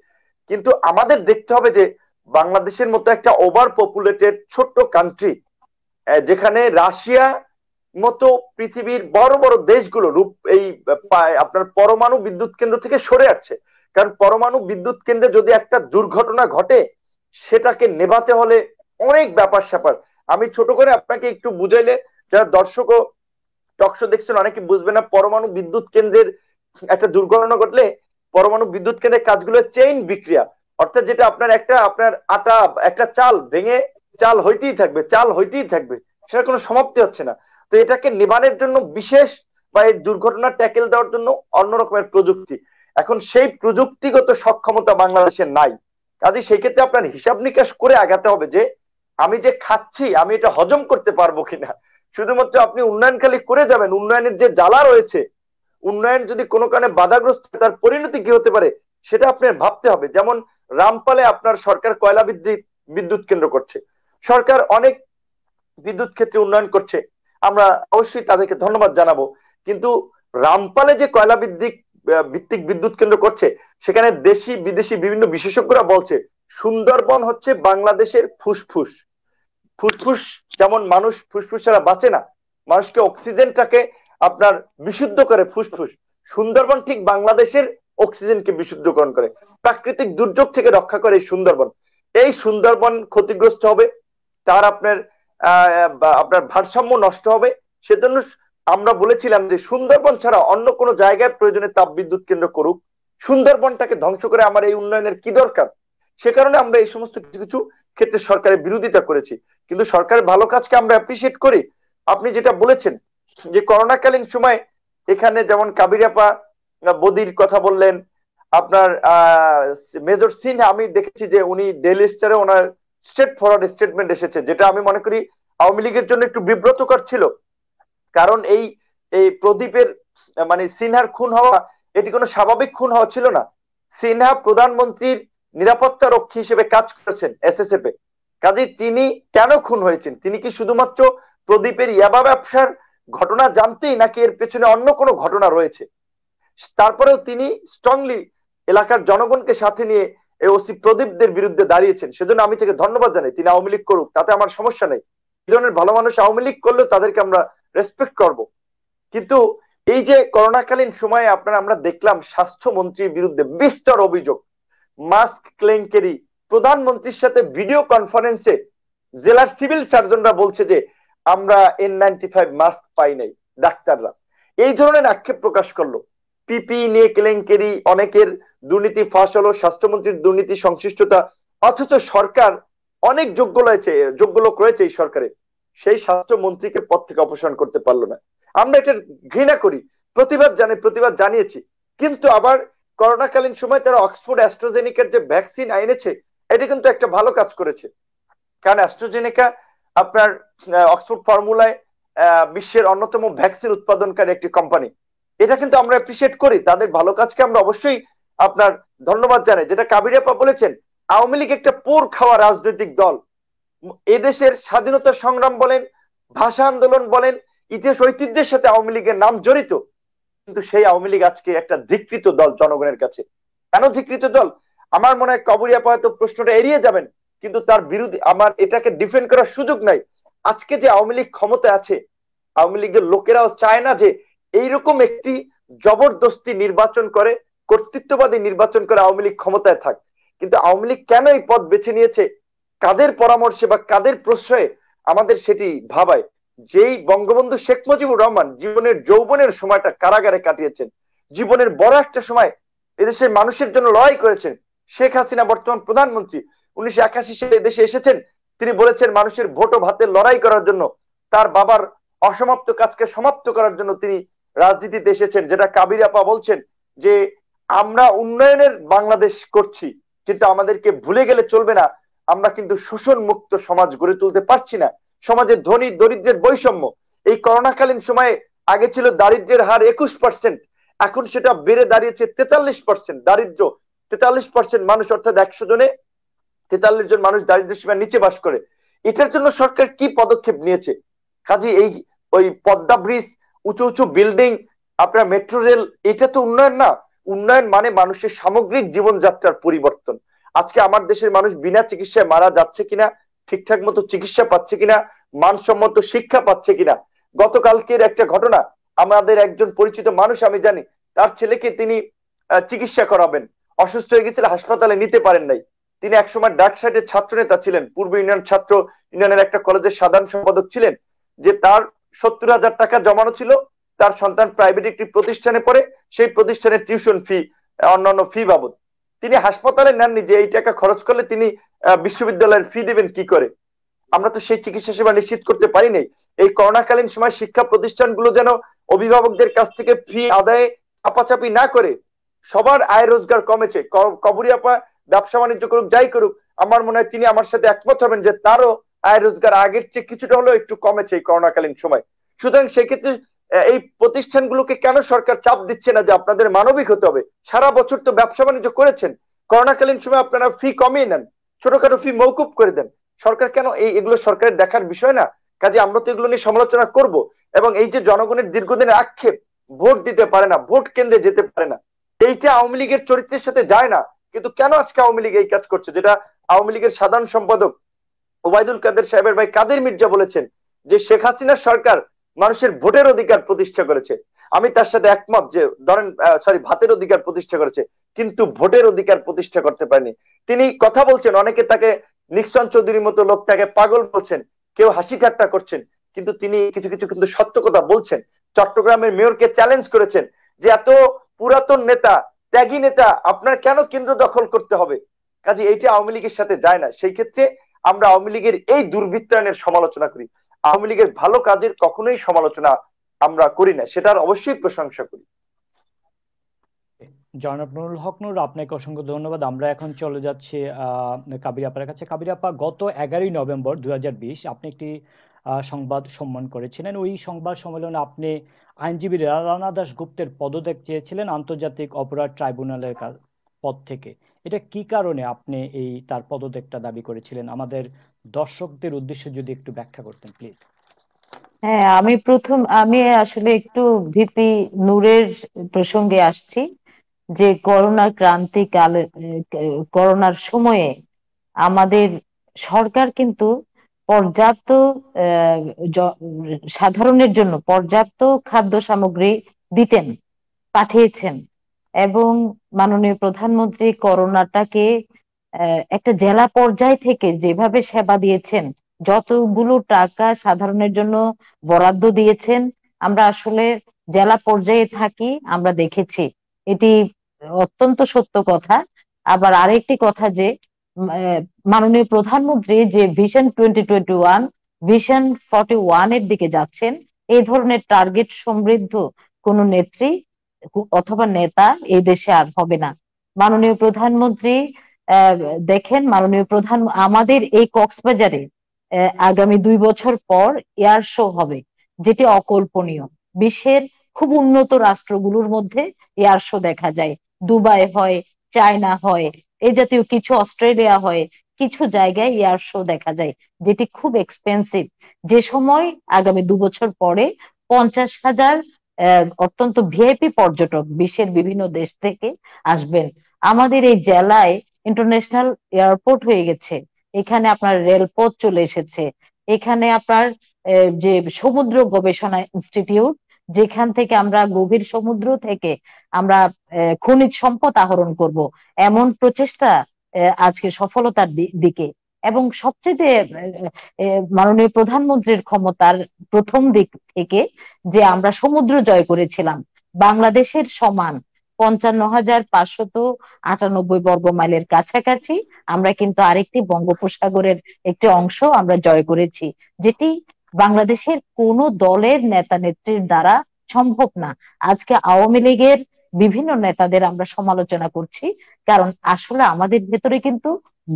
কিন্তু আমাদের দেখতে হবে যে বাংলাদেশের মতো একটা ওভার পপুলেটেড ছোট্ট কান্ট্রি, যেখানে রাশিয়া মতো পৃথিবীর বড় বড় দেশগুলো এই আপনার পরমাণু বিদ্যুৎ কেন্দ্র থেকে সরে আসছে। কারণ পরমাণু বিদ্যুৎ কেন্দ্রে যদি একটা দুর্ঘটনা ঘটে, সেটাকে নেভাতে হলে অনেক ব্যাপার স্যাপার। আমি ছোট করে আপনাকে একটু বুঝাইলে, যারা দর্শক ও টকশো দেখছেন অনেকে বুঝবে না, পরমাণু বিদ্যুৎ কেন্দ্রের একটা দুর্ঘটনা ঘটলে পরমাণু বিদ্যুৎ কেন্দ্রের কাজগুলো চেইন বিক্রিয়া, অর্থাৎ যেটা আপনার আটা একটা চাল ভেঙে চাল হইতেই থাকবে, চাল হইতেই থাকবে, সেটা কোনো সমাপ্তি হচ্ছে না। তো এটাকে নিবানের জন্য বিশেষ বা এই দুর্ঘটনা ট্যাকেল দেওয়ার জন্য অন্য রকমের প্রযুক্তি, এখন সেই প্রযুক্তিগত সক্ষমতা বাংলাদেশের নাই। কাজে সেই ক্ষেত্রে আপনার হিসাব নিকাশ করে আগাতে হবে যে আমি যে খাচ্ছি আমি এটা হজম করতে পারবো কিনা। শুধুমাত্র আপনি উন্নয়ন খালি করে যাবেন, উন্নয়নের যে জ্বালা রয়েছে, উন্নয়ন যদি কোনো কারণে বাধাগ্রস্ত, তার পরিণতি কি হতে পারে সেটা আপনার ভাবতে হবে। যেমন রামপালে আপনার সরকার কয়লা বিদ্যুৎ কেন্দ্র করছে, সরকার অনেক বিদ্যুৎ ক্ষেত্রে উন্নয়ন করছে, আমরা অবশ্যই তাদেরকে ধন্যবাদ জানাবো। কিন্তু রামপালে যে কয়লা ভিত্তিক বিদ্যুৎ কেন্দ্র করছে, সেখানে দেশি বিদেশি বিভিন্ন বিশেষজ্ঞরা বলছে সুন্দরবন হচ্ছে বাংলাদেশের ফুসফুস। ফুসফুস যেমন মানুষ ফুসফুস ছাড়া বাঁচে না, মানুষকে অক্সিজেনটাকে আপনার বিশুদ্ধ করে ফুসফুস, সুন্দরবন ঠিক বাংলাদেশের অক্সিজেনকে বিশুদ্ধকরণ করে, প্রাকৃতিক দুর্যোগ থেকে রক্ষা করে এই সুন্দরবন। এই সুন্দরবন ক্ষতিগ্রস্ত হবে, তার আপনার ভারসাম্য নষ্ট হবে। সেজন্য আমরা বলেছিলাম যে সুন্দরবন ছাড়া অন্য কোনো জায়গায় প্রয়োজনে তাপ বিদ্যুৎ কেন্দ্র করুক, সুন্দরবনটাকে ধ্বংস করে আমার এই উন্নয়নের কি দরকার। সে কারণে আমরা এই সমস্ত কিছু কিছু ক্ষেত্রে সরকারের বিরোধিতা করেছি, কিন্তু সরকারের ভালো কাজকে আমরা অ্যাপ্রিসিয়েট করি। আপনি যেটা বলেছেন যে করোনাকালীন সময় এখানে যেমন কাবিরাপা বদির কথা বললেন, আপনার মেজর সিনহা, আমি দেখেছি যে উনি ডেইলি স্টারে ওনার স্ট্রেট ফরওয়ার্ড স্টেটমেন্ট এসেছে, যেটা আমি মনে করি আওয়ামী লীগের জন্য একটু বিব্রতকর ছিল। কারণ এই প্রদীপের মানে সিনহার খুন হওয়া এটি কোনো স্বাভাবিক খুন হওয়া ছিল না। সিনহা প্রধানমন্ত্রীর নিরাপত্তা রক্ষী হিসেবে কাজ করেছেন এসএসএফ এ, কাজে তিনি কেন খুন হয়েছেন? তিনি কি শুধুমাত্র প্রদীপের ইয়াবা ব্যবসার ঘটনা জানতেই, নাকি এর পেছনে অন্য কোনো ঘটনা রয়েছে? তারপরেও তিনি স্ট্রংলি এলাকার জনগণকে সাথে নিয়ে এই ওসি প্রদীপদের বিরুদ্ধে দাঁড়িয়েছেন, সেজন্য আমি তাকে ধন্যবাদ জানাই। তিনি আওয়ামী লীগ করুক, তাতে আমার সমস্যা নেই, এই ধরনের ভালো মানুষ আওয়ামী লীগ করলেও তাদেরকে আমরা রেসপেক্ট করব। কিন্তু এই যে করোনাকালীন সময়ে আমরা দেখলাম স্বাস্থ্যমন্ত্রীর বিরুদ্ধে বিস্তর অভিযোগ, মাস্ক কেলেঙ্কারি, প্রধানমন্ত্রীর সাথে ভিডিও কনফারেন্সে জেলার সিভিল সার্জনরা বলছে যে আমরা N95 মাস্ক পাই নাই, ডাক্তাররা এই ধরনের আক্ষেপ প্রকাশ করলো। পিপি নিয়ে কেলেঙ্কারি, অনেকের দুর্নীতি ফাঁস হলো, স্বাস্থ্যমন্ত্রীর দুর্নীতি সংশ্লিষ্টতা, অথচ সরকার অনেক যোগ্য লোক রয়েছে এই সরকারে, সেই স্বাস্থ্যমন্ত্রীকে পদ থেকে অপসারণ করতে পারলো না। আমরা এটা ঘৃণা করি, প্রতিবাদ জানিয়েছি, কিন্তু আবার করোনাকালীন সময় তারা অক্সফোর্ড অ্যাস্ট্রাজেনিকার যে ভ্যাকসিন এনেছে, এটা কিন্তু একটা ভালো কাজ করেছে। কারণ অ্যাস্ট্রাজেনিকা আপনার অক্সফোর্ড ফর্মুলায় বিশ্বের অন্যতম ভ্যাকসিন উৎপাদনকারী একটি কোম্পানি, এটা কিন্তু আমরা অ্যাপ্রিসিয়েট করি, তাদের ভালো কাজকে আমরা অবশ্যই আপনার ধন্যবাদ জানাই। যেটা কাবিরাপা বলেছেন, আওয়ামী লীগ একটা পোর খাওয়া রাজনৈতিক দল, এদেশের স্বাধীনতা সংগ্রাম বলেন, ভাষা আন্দোলন বলেন, ইতিহাস ঐতিহ্যের সাথে আওয়ামী লীগের নাম জড়িত, কিন্তু সেই আওয়ামী লীগ আজকে একটা ধিকৃত দল জনগণের কাছে। কেন ধিকৃত দল? আমার মনে হয় কবরিয়াপা হয়তো প্রশ্নটা এড়িয়ে যাবেন, কিন্তু তার বিরোধী আমার এটাকে ডিফেন্ড করার সুযোগ নাই। আজকে যে আওয়ামী লীগ ক্ষমতায় আছে, আওয়ামী লীগের লোকেরাও চায় না যে এইরকম একটি জবরদস্তি নির্বাচন করে, কর্তৃত্ববাদী নির্বাচন করে আওয়ামী লীগ ক্ষমতায় থাক। কিন্তু আওয়ামী লীগ কেন এই পথ বেছে নিয়েছে, কাদের পরামর্শে বা কাদের প্রশ্রয়ে, আমাদের সেটি ভাবায়। যেই বঙ্গবন্ধু শেখ মুজিবুর রহমান জীবনের যৌবনের সময়টা কারাগারে কাটিয়েছেন, জীবনের বড় একটা সময় এদেশের মানুষের জন্য লড়াই করেছেন। শেখ হাসিনা বর্তমান প্রধানমন্ত্রী 1981 সালে দেশে এসেছেন, তিনি বলেছেন মানুষের ভোট ও ভাতের লড়াই করার জন্য, তার বাবার অসমাপ্ত কাজকে সমাপ্ত করার জন্য তিনি রাজনীতিতে এসেছেন। যেটা কাবির আপা বলছেন যে আমরা উন্নয়নের বাংলাদেশ করছি, কিন্তু আমাদেরকে ভুলে গেলে চলবে না আমরা কিন্তু শোষণ মুক্ত সমাজ গড়ে তুলতে পারছি না। সমাজে ধনী দরিদ্রের বৈষম্য, এই করোনাকালীন সময়ে আগে ছিল দারিদ্র্যের হার 21%, এখন সেটা বেড়ে দাঁড়িয়েছে 43%। দারিদ্র 43% মানুষ, অর্থাৎ 100 জনে 43 জন মানুষ দারিদ্র্য সীমার নিচে বাস করে। এটার জন্য সরকার কি পদক্ষেপ নিয়েছে? কাজে এই ওই পদ্মা ব্রিজ, উঁচু উঁচু বিল্ডিং, আপনার মেট্রো রেল, এটা তো উন্নয়ন না। উন্নয়ন মানে মানুষের সামগ্রিক জীবনযাত্রার পরিবর্তন। আজকে আমার দেশের মানুষ বিনা চিকিৎসায় মারা যাচ্ছে কিনা, ঠিকঠাক মতো চিকিৎসা পাচ্ছে কিনা, মানসম্মত শিক্ষা পাচ্ছে কিনা। গতকালকের একটা ঘটনা, আমাদের একজন পরিচিত মানুষ, আমি জানি তার ছেলেকে তিনি চিকিৎসা করাবেন, অসুস্থ হয়ে গেছিল, হাসপাতালে নিতে পারেন নাই। তিনি একসময় ডাক সাইডের ছাত্র নেতা ছিলেন, পূর্ব ইউনিয়ন ছাত্র ইউনিয়নের একটা কলেজের সাধারণ সম্পাদক ছিলেন, যে তার 70,000 টাকা জমানো ছিল, তার সন্তান প্রাইভেট একটি প্রতিষ্ঠানে পড়ে, সেই প্রতিষ্ঠানের টিউশন ফি, অন্যান্য ফি বাবদ তিনি হাসপাতালে নেননি, যে এই টাকা খরচ করলে তিনি বিশ্ববিদ্যালয়ের ফি দেবেন কি করে। আমরা তো সেই চিকিৎসা সেবা নিশ্চিত করতে পারি নাই। এই করোনাকালীন সময় শিক্ষা প্রতিষ্ঠানগুলো যেন অভিভাবকদের কাছ থেকে ফি আদায়ে চাপাচাপি না করে, সবার আয় রোজগার কমেছে। কবরী আপা ব্যবসা বাণিজ্য করুক, যাই করুক, আমার মনে হয় তিনি আমার সাথে একমত হবেন যে তারও আয় রোজগার আগের চেয়ে কিছুটা হলেও একটু কমেছে এই করোনাকালীন সময়। সুতরাং সেক্ষেত্রে এই প্রতিষ্ঠানগুলোকে কেন সরকার চাপ দিচ্ছে না যে আপনাদের মানবিক হতে হবে? সারা বছর তো ব্যবসা বাণিজ্য করেছেন, করোনাকালীন সময় আপনারা ফি কমিয়ে নেন, ছোটখাটো ফি মওকুফ করে দেন। সরকার কেন এগুলো সরকারের দেখার বিষয় না? কাজে আমরা তো এগুলো নিয়ে সমালোচনা করব। এবং এই যে জনগণের দীর্ঘদিনের আক্ষেপ, ভোট দিতে পারে না, ভোট কেন্দ্রে যেতে পারে না, এইটা আওয়ামী লীগের চরিত্রের সাথে যায় না। কিন্তু কেন আজকে আওয়ামী লীগ এই কাজ করছে? যেটা আওয়ামী লীগের সাধারণ সম্পাদক ওবায়দুল কাদের সাহেবের ভাই কাদের মির্জা বলেছেন যে শেখ হাসিনার সরকার মানুষের ভোটের অধিকার প্রতিষ্ঠা করেছে। আমি তার সাথে একমত যে ধরেন ভাতের অধিকার প্রতিষ্ঠা করেছে, কিন্তু ভোটের অধিকার প্রতিষ্ঠা করতে পারেনি। তিনি কথা বলছেন, অনেকে তাকে নিক্সন চৌধুরীর মতো লোক তাকে পাগল বলছেন, কেউ হাসি ঠাট্টা করছেন, কিন্তু তিনি কিছু কিছু কিন্তু সত্য কথা বলছেন। চট্টগ্রামের মেয়রকে চ্যালেঞ্জ করেছেন যে এত পুরাতন নেতা, ত্যাগী নেতা, আপনার কেন কেন্দ্র দখল করতে হবে? কাজে এইটা আওয়ামী লীগের সাথে যায় না। সেই ক্ষেত্রে আমরা আওয়ামী লীগের এই দুর্বৃত্তায়নের সমালোচনা করি, আওয়ামী লীগের ভালো কাজের কখনোই সমালোচনা আমরা করি না, সেটার অবশ্যই প্রশংসা করি। জনাব নুরুল হক নূর, আপনাকে অসংখ্য ধন্যবাদ। আমরা এখন চলে যাচ্ছি কাবির আপার কাছে। কাবির আপা, গত 11ই নভেম্বর 2020 আপনি একটি সংবাদ সম্মেলন করেছিলেন। ওই সংবাদ সম্মেলনে আপনি আইনজীবী রানা দাশগুপ্তের পদত্যাগ চেয়েছিলেন আন্তর্জাতিক অপরাধ ট্রাইব্যুনালের পদ থেকে। এটা কি কারণে আপনি তার পদত্যাগটা দাবি করেছিলেন? আমাদের দর্শকদের উদ্দেশ্যে যদি একটু ব্যাখ্যা করতেন প্লিজ। হ্যাঁ, আমি আসলে একটু ভিপি নূরের প্রসঙ্গে আসছি, যে করোনার ক্রান্তিকালে, করোনার সময়ে আমাদের সরকার কিন্তু পর্যাপ্ত সাধারণের জন্য পর্যাপ্ত খাদ্য সামগ্রী পাঠিয়েছেন। এবং মাননীয় প্রধানমন্ত্রী করোনাটাকে একটা জেলা পর্যায় থেকে যেভাবে সেবা দিয়েছেন, যতগুলো টাকা সাধারণের জন্য বরাদ্দ দিয়েছেন, আমরা আসলে জেলা পর্যায়ে থাকি, আমরা দেখেছি। এটি অত্যন্ত সত্য কথা। আবার আরেকটি কথা যে মাননীয় প্রধানমন্ত্রী যে ভিশন 2021, ভিশন 41 এর দিকে যাচ্ছেন, এই ধরনের টার্গেট সমৃদ্ধ কোন নেত্রী অথবা নেতা এই দেশে আর হবে না। মাননীয় প্রধানমন্ত্রী দেখেন, আমাদের এই কক্সবাজারে আগামী 2 বছর পর এয়ার শো হবে, যেটি অকল্পনীয়। বিশ্বের খুব উন্নত রাষ্ট্রগুলোর মধ্যে এয়ার শো দেখা যায়, দুবাই হয়, চায়না হয়, এই জাতীয় কিছু, অস্ট্রেলিয়া হয়, কিছু জায়গায় এয়ার শো দেখা যায়, যেটি খুব এক্সপেন্সিভ। যে সময় আগামী 2 বছর পরে 50,000 অত্যন্ত ভিআইপি পর্যটক বিশ্বের বিভিন্ন দেশ থেকে আসবেন। আমাদের এই জেলায় ইন্টারন্যাশনাল এয়ারপোর্ট হয়ে গেছে, এখানে আপনার রেলপথ চলে এসেছে, এখানে আপনার যে সমুদ্র গবেষণা ইনস্টিটিউট, যেখান থেকে আমরা গভীর সমুদ্র থেকে আমরা খনিজ সম্পদ আহরণ করব, এমন প্রচেষ্টা আজকে সফলতার দিকে। এবং সবচেয়ে মাননীয় প্রধানমন্ত্রীর ক্ষমতার প্রথম দিক থেকে যে আমরা সমুদ্র জয় করেছিলাম, বাংলাদেশের সমান 55,598 বর্গ মাইলের কাছাকাছি আমরা কিন্তু আরেকটি বঙ্গোপসাগরের একটি অংশ আমরা জয় করেছি, যেটি বাংলাদেশের কোন দলের নেতা নেত্রীর দ্বারা সম্ভব না। আজকে আওয়ামী লীগের বিভিন্ন নেতাদের আমরা সমালোচনা করছি, কারণ আসলে আমাদের ভেতরে কিন্তু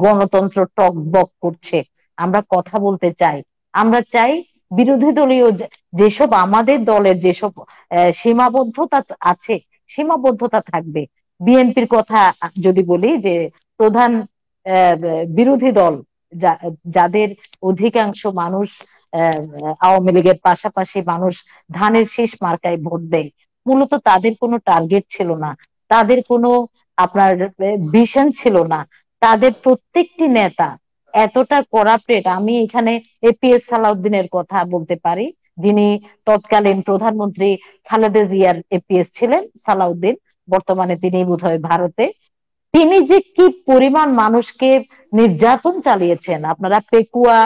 গণতন্ত্র টকবক করছে। আমরা কথা বলতে চাই, আমরা চাই বিরোধী দলীয় যেসব আমাদের দলের যেসব সীমাবদ্ধতা আছে, সীমাবদ্ধতা থাকবে। বিএনপির কথা যদি বলি, যে প্রধান বিরোধী দল যাদের অধিকাংশ মানুষ আওয়ামী লীগের পাশাপাশি মানুষ ধানের শীষ মার্কায় ভোট দেয়, মূলত তাদের কোনো টার্গেট ছিল না, তাদের কোনো আপনার ভিশন ছিল না। তাদের প্রত্যেকটি নেতা এতটা করাপ্টেড। আমি এখানে এপিএস সালাউদ্দিনের কথা বলতে পারি, যিনি তৎকালীন প্রধানমন্ত্রী খালেদা জিয়ার এপিএস ছিলেন সালাউদ্দিন, বর্তমানে তিনি বোধহয় ভারতে। তিনি যে কি পরিমাণ মানুষকে নির্যাতন চালিয়েছেন, আপনারা পেকুয়া,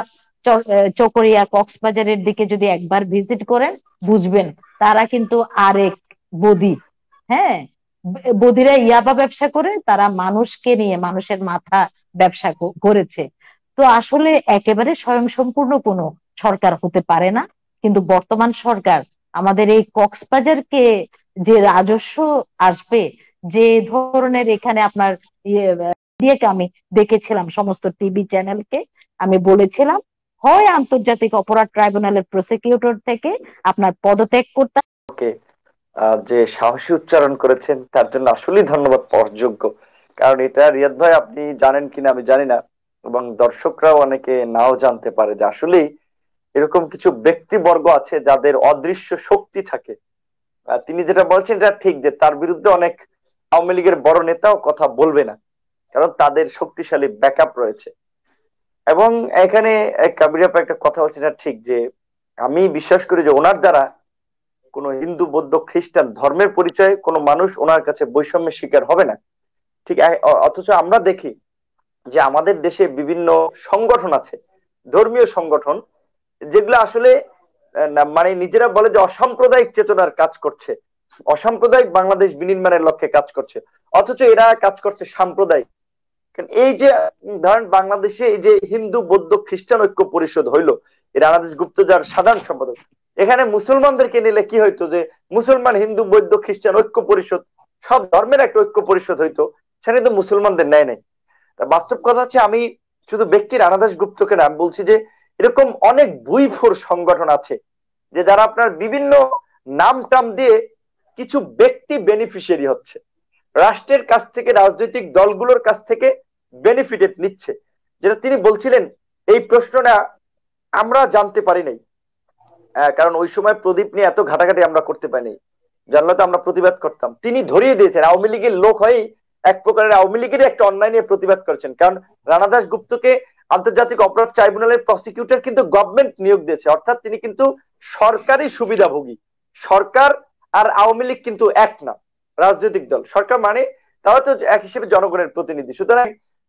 চকরিয়া, কক্সবাজারের দিকে যদি একবার ভিজিট করেন বুঝবেন। তারা কিন্তু আরেক বদি, হ্যাঁ, বদিরা ইয়াবা ব্যবসা করে, তারা মানুষকে নিয়ে মানুষের মাথা ব্যবসা করেছে। তো আসলে একেবারে স্বয়ংসম্পূর্ণ কোনো সরকার হতে পারে না, কিন্তু বর্তমান সরকার আমাদের এই কক্সবাজারকে যে রাজস্ব আসবে, যে ধরনের এখানে আপনার ইয়েকে আমি দেখেছিলাম, সমস্ত টিভি চ্যানেলকে আমি বলেছিলাম, হয় আন্তর্জাতিক অপরাধ ট্রাইব্যুনালের প্রসিকিউটর থেকে আপনার পদত্যাগ করতে। যে সাহসী উচ্চারণ করেছেন তার জন্য আসলেই ধন্যবাদ পাওয়ার যোগ্য। কারণ এটা রিয়াদ ভাই আপনি জানেন কিনা আমি জানি না, এবং দর্শকরাও অনেকে নাও জানতে পারে যে আসলে এরকম কিছু ব্যক্তিবর্গ আছে যাদের অদৃশ্য শক্তি থাকে। তিনি যেটা বলছেন এটা ঠিক, যে তার বিরুদ্ধে অনেক আওয়ামী লীগের বড় নেতাও কথা বলবে না, কারণ তাদের শক্তিশালী ব্যাকআপ রয়েছে। এবং এখানে কাবির আপা একটা কথা বলছে, এটা ঠিক, যে আমি বিশ্বাস করি যে ওনার দ্বারা কোন হিন্দু, বৌদ্ধ, খ্রিস্টান ধর্মের পরিচয়ে কোনো মানুষ ওনার কাছে বৈষম্যের শিকার হবে না। ঠিক, অথচ আমরা দেখি যে আমাদের দেশে বিভিন্ন সংগঠন আছে, ধর্মীয় সংগঠন, যেগুলো আসলে মানে নিজেরা বলে যে অসাম্প্রদায়িক চেতনার কাজ করছে, অসাম্প্রদায়িক বাংলাদেশ বিনির্মাণের লক্ষ্যে কাজ করছে, অথচ এরা কাজ করছে সাম্প্রদায়িক। এই যে ধরেন বাংলাদেশে এই যে হিন্দু, বৌদ্ধ, খ্রিস্টান ঐক্য পরিষদ হইলো, রানাদেশ গুপ্ত যার সাধারণ সম্পাদক, এখানে মুসলমানদেরকে নিলে কি হইতো, যে মুসলমান, হিন্দু, বৌদ্ধ, খ্রিস্টান ঐক্য পরিষদ, সব ধর্মের একটা ঐক্য পরিষদ হইতো, সেখানে তো মুসলমানদের নেয় নাই। বাস্তব কথা হচ্ছে, আমি শুধু ব্যক্তি রানাদাস গুপ্তকে নাম বলছি, যে এরকম অনেক ভুইফোর সংগঠন আছে যে যারা আপনার বিভিন্ন নাম টাম দিয়ে কিছু ব্যক্তি বেনিফিশিয়ারি হচ্ছে, রাষ্ট্রের কাছ থেকে, রাজনৈতিক দলগুলোর কাছ থেকে বেনিফিটেড নিচ্ছে। যেটা তিনি বলছিলেন, এই প্রশ্নটা আমরা জানতে পারি নাই, কারণ ওই সময় প্রদীপ নিয়ে এত ঘাটাঘাটি আমরা করতে পারিনি, জানলে তো আমরা প্রতিবাদ করতাম। তিনি ধরিয়ে দিয়েছেন, আওয়ামী লীগের লোক হয়ে এক প্রকারের আওয়ামী লীগেরই একটা অন্যায় নিয়ে প্রতিবাদ করেছেন। কারণ রানাদাস গুপ্তকে আন্তর্জাতিক অপরাধ ট্রাইব্যুনালের প্রসিকিউটর কিন্তু গভর্নমেন্ট নিয়োগ দিয়েছে, অর্থাৎ তিনি কিন্তু সরকারি সুবিধাভোগী। সরকার আর আওয়ামী লীগ কিন্তু এক না, রাজনৈতিক দল। সরকার মানে তাও তো এক হিসেবে জনগণের প্রতিনিধি। সুতরাং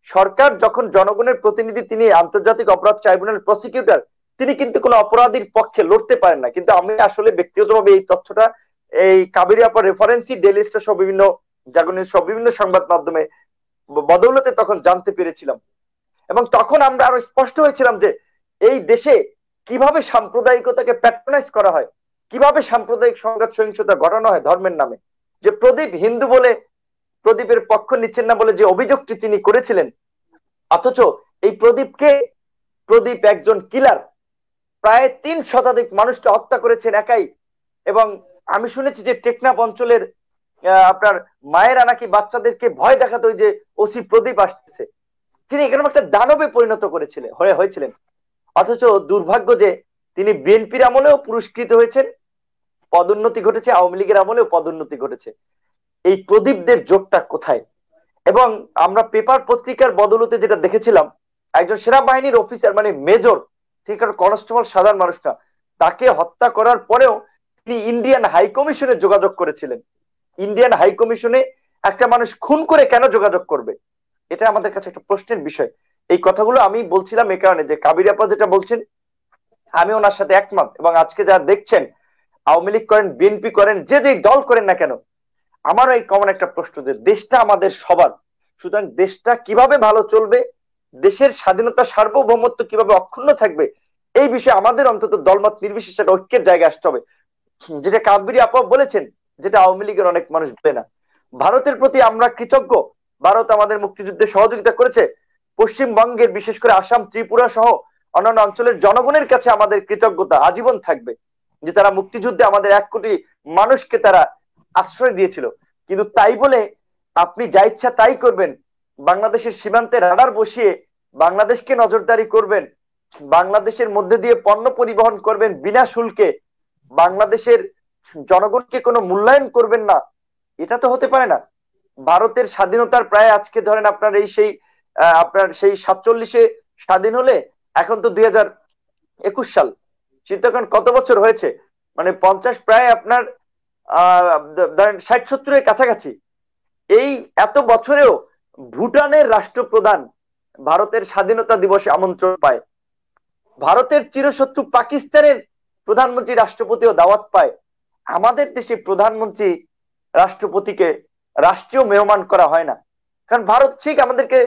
সরকার যখন জনগণের প্রতিনিধি, তিনি আন্তর্জাতিক অপরাধ ট্রাইব্যুনাল প্রসিকিউটর, তিনি কিন্তু কোনো অপরাধীর পক্ষে লড়তে পারেন না। কিন্তু আমি আসলে ব্যক্তিগতভাবে এই তথ্যটা এই কাবেরী আপার রেফারেন্সই ডেইলি স্টার সহ বিভিন্ন জাগরণের সব বিভিন্ন সংবাদ মাধ্যমে বদৌলতে তখন জানতে পেরেছিলাম, এবং তখন আমরা আরো স্পষ্ট হয়েছিলাম যে এই দেশে কিভাবে সাম্প্রদায়িকতাকে প্যাট্রোনাইজ করা হয়, কিভাবে সাম্প্রদায়িক সংঘাত সহিংসতা ঘটানো হয় ধর্মের নামে। যে প্রদীপ হিন্দু বলে প্রদীপের পক্ষ নিচ্ছেন না বলে যে অভিযোগটি তিনি করেছিলেন, অথচ এই প্রদীপকে, প্রদীপ একজন কিলার, প্রায় 3 শতাধিক মানুষকে হত্যা করেছেন একাই। এবং আমি শুনেছি যে টেকনাফ অঞ্চলের আপনার মায়েরা নাকি বাচ্চাদেরকে ভয় দেখাতো যে ওসি প্রদীপ আসতেছে। তিনি এখানে একটা দানবে পরিণত হয়েছিলেন। অথচ দুর্ভাগ্য যে তিনি বিএনপির আমলেও পুরস্কৃত হয়েছেন, পদোন্নতি ঘটেছে, আওয়ামী লীগের আমলেও পদোন্নতি ঘটেছে। এই প্রদীপদের যোগটা কোথায়? এবং আমরা পেপার পত্রিকার বদলতে যেটা দেখেছিলাম, একজন সেনাবাহিনীর অফিসার, মানে মেজর, ঠিক কনস্টেবল, সাধারণ মানুষ না, তাকে হত্যা করার পরেও তিনি ইন্ডিয়ান হাই কমিশনে যোগাযোগ করেছিলেন। ইন্ডিয়ান হাই কমিশনে একটা মানুষ খুন করে কেন যোগাযোগ করবে? এটা আমাদের কাছে একটা প্রশ্নের বিষয়। এই কথাগুলো আমি বলছিলাম এই কারণে যে কাবির আপা যেটা বলছেন আমি ওনার সাথে একমত, এবং আজকে যারা দেখছেন আওয়ামী লীগ করেন, বিএনপি করেন, যে যে দল করেন না কেন, আমারও এই কমন একটা প্রশ্ন যে দেশটা আমাদের সবার, সুতরাং দেশটা কিভাবে ভালো চলবে, দেশের স্বাধীনতা সার্বভৌমত্ব কিভাবে অক্ষুণ্ণ থাকবে, এই বিষয়ে আমাদের অন্তত দলমত নির্বিশেষে একটা ঐক্যের জায়গায় আসতে হবে। যেটা কাবেরী আপা বলেছেন, যেটা আওয়ামী লীগের অনেক মানুষ বলে না। ভারতের প্রতি আমরা কৃতজ্ঞ, ভারত আমাদের মুক্তিযুদ্ধে সহযোগিতা করেছে। পশ্চিমবঙ্গের বিশেষ করে আসাম, ত্রিপুরা সহ অন্যান্য অঞ্চলের জনগণের কাছে আমাদের কৃতজ্ঞতা আজীবন থাকবে, যে তারা মুক্তিযুদ্ধে আমাদের 1 কোটি মানুষকে তারা আশ্রয় দিয়েছিল। কিন্তু তাই বলে আপনি যা ইচ্ছা তাই করবেন, বাংলাদেশের সীমান্তে রাডার বসিয়ে বাংলাদেশকে নজরদারি করবেন, বাংলাদেশের মধ্যে দিয়ে পণ্য পরিবহন করবেন বিনা শুল্কে, বাংলাদেশের জনগণকে কোনো মূল্যায়ন করবেন না, এটা তো হতে পারে না। ভারতের স্বাধীনতার প্রায় আজকে ধরেন আপনার আপনার সেই 47-এ স্বাধীন হলে এখন তো 2021 সাল, চিন্তা করেন কত বছর হয়েছে, মানে 50 প্রায় আপনার ধরেন 60-70-এর কাছাকাছি। এই এত বছরেও ভুটানের রাষ্ট্রপ্রধান ভারতের স্বাধীনতা দিবসে আমন্ত্রণ পায়, ভারতের চিরশত্রু পাকিস্তানের প্রধানমন্ত্রী রাষ্ট্রপতিও দাওয়াত পায়। আমাদের দেশে প্রধানমন্ত্রী রাষ্ট্রপতিকে রাষ্ট্রীয় মেহমান করা হয় না, কারণ ভারত ঠিক আমাদেরকে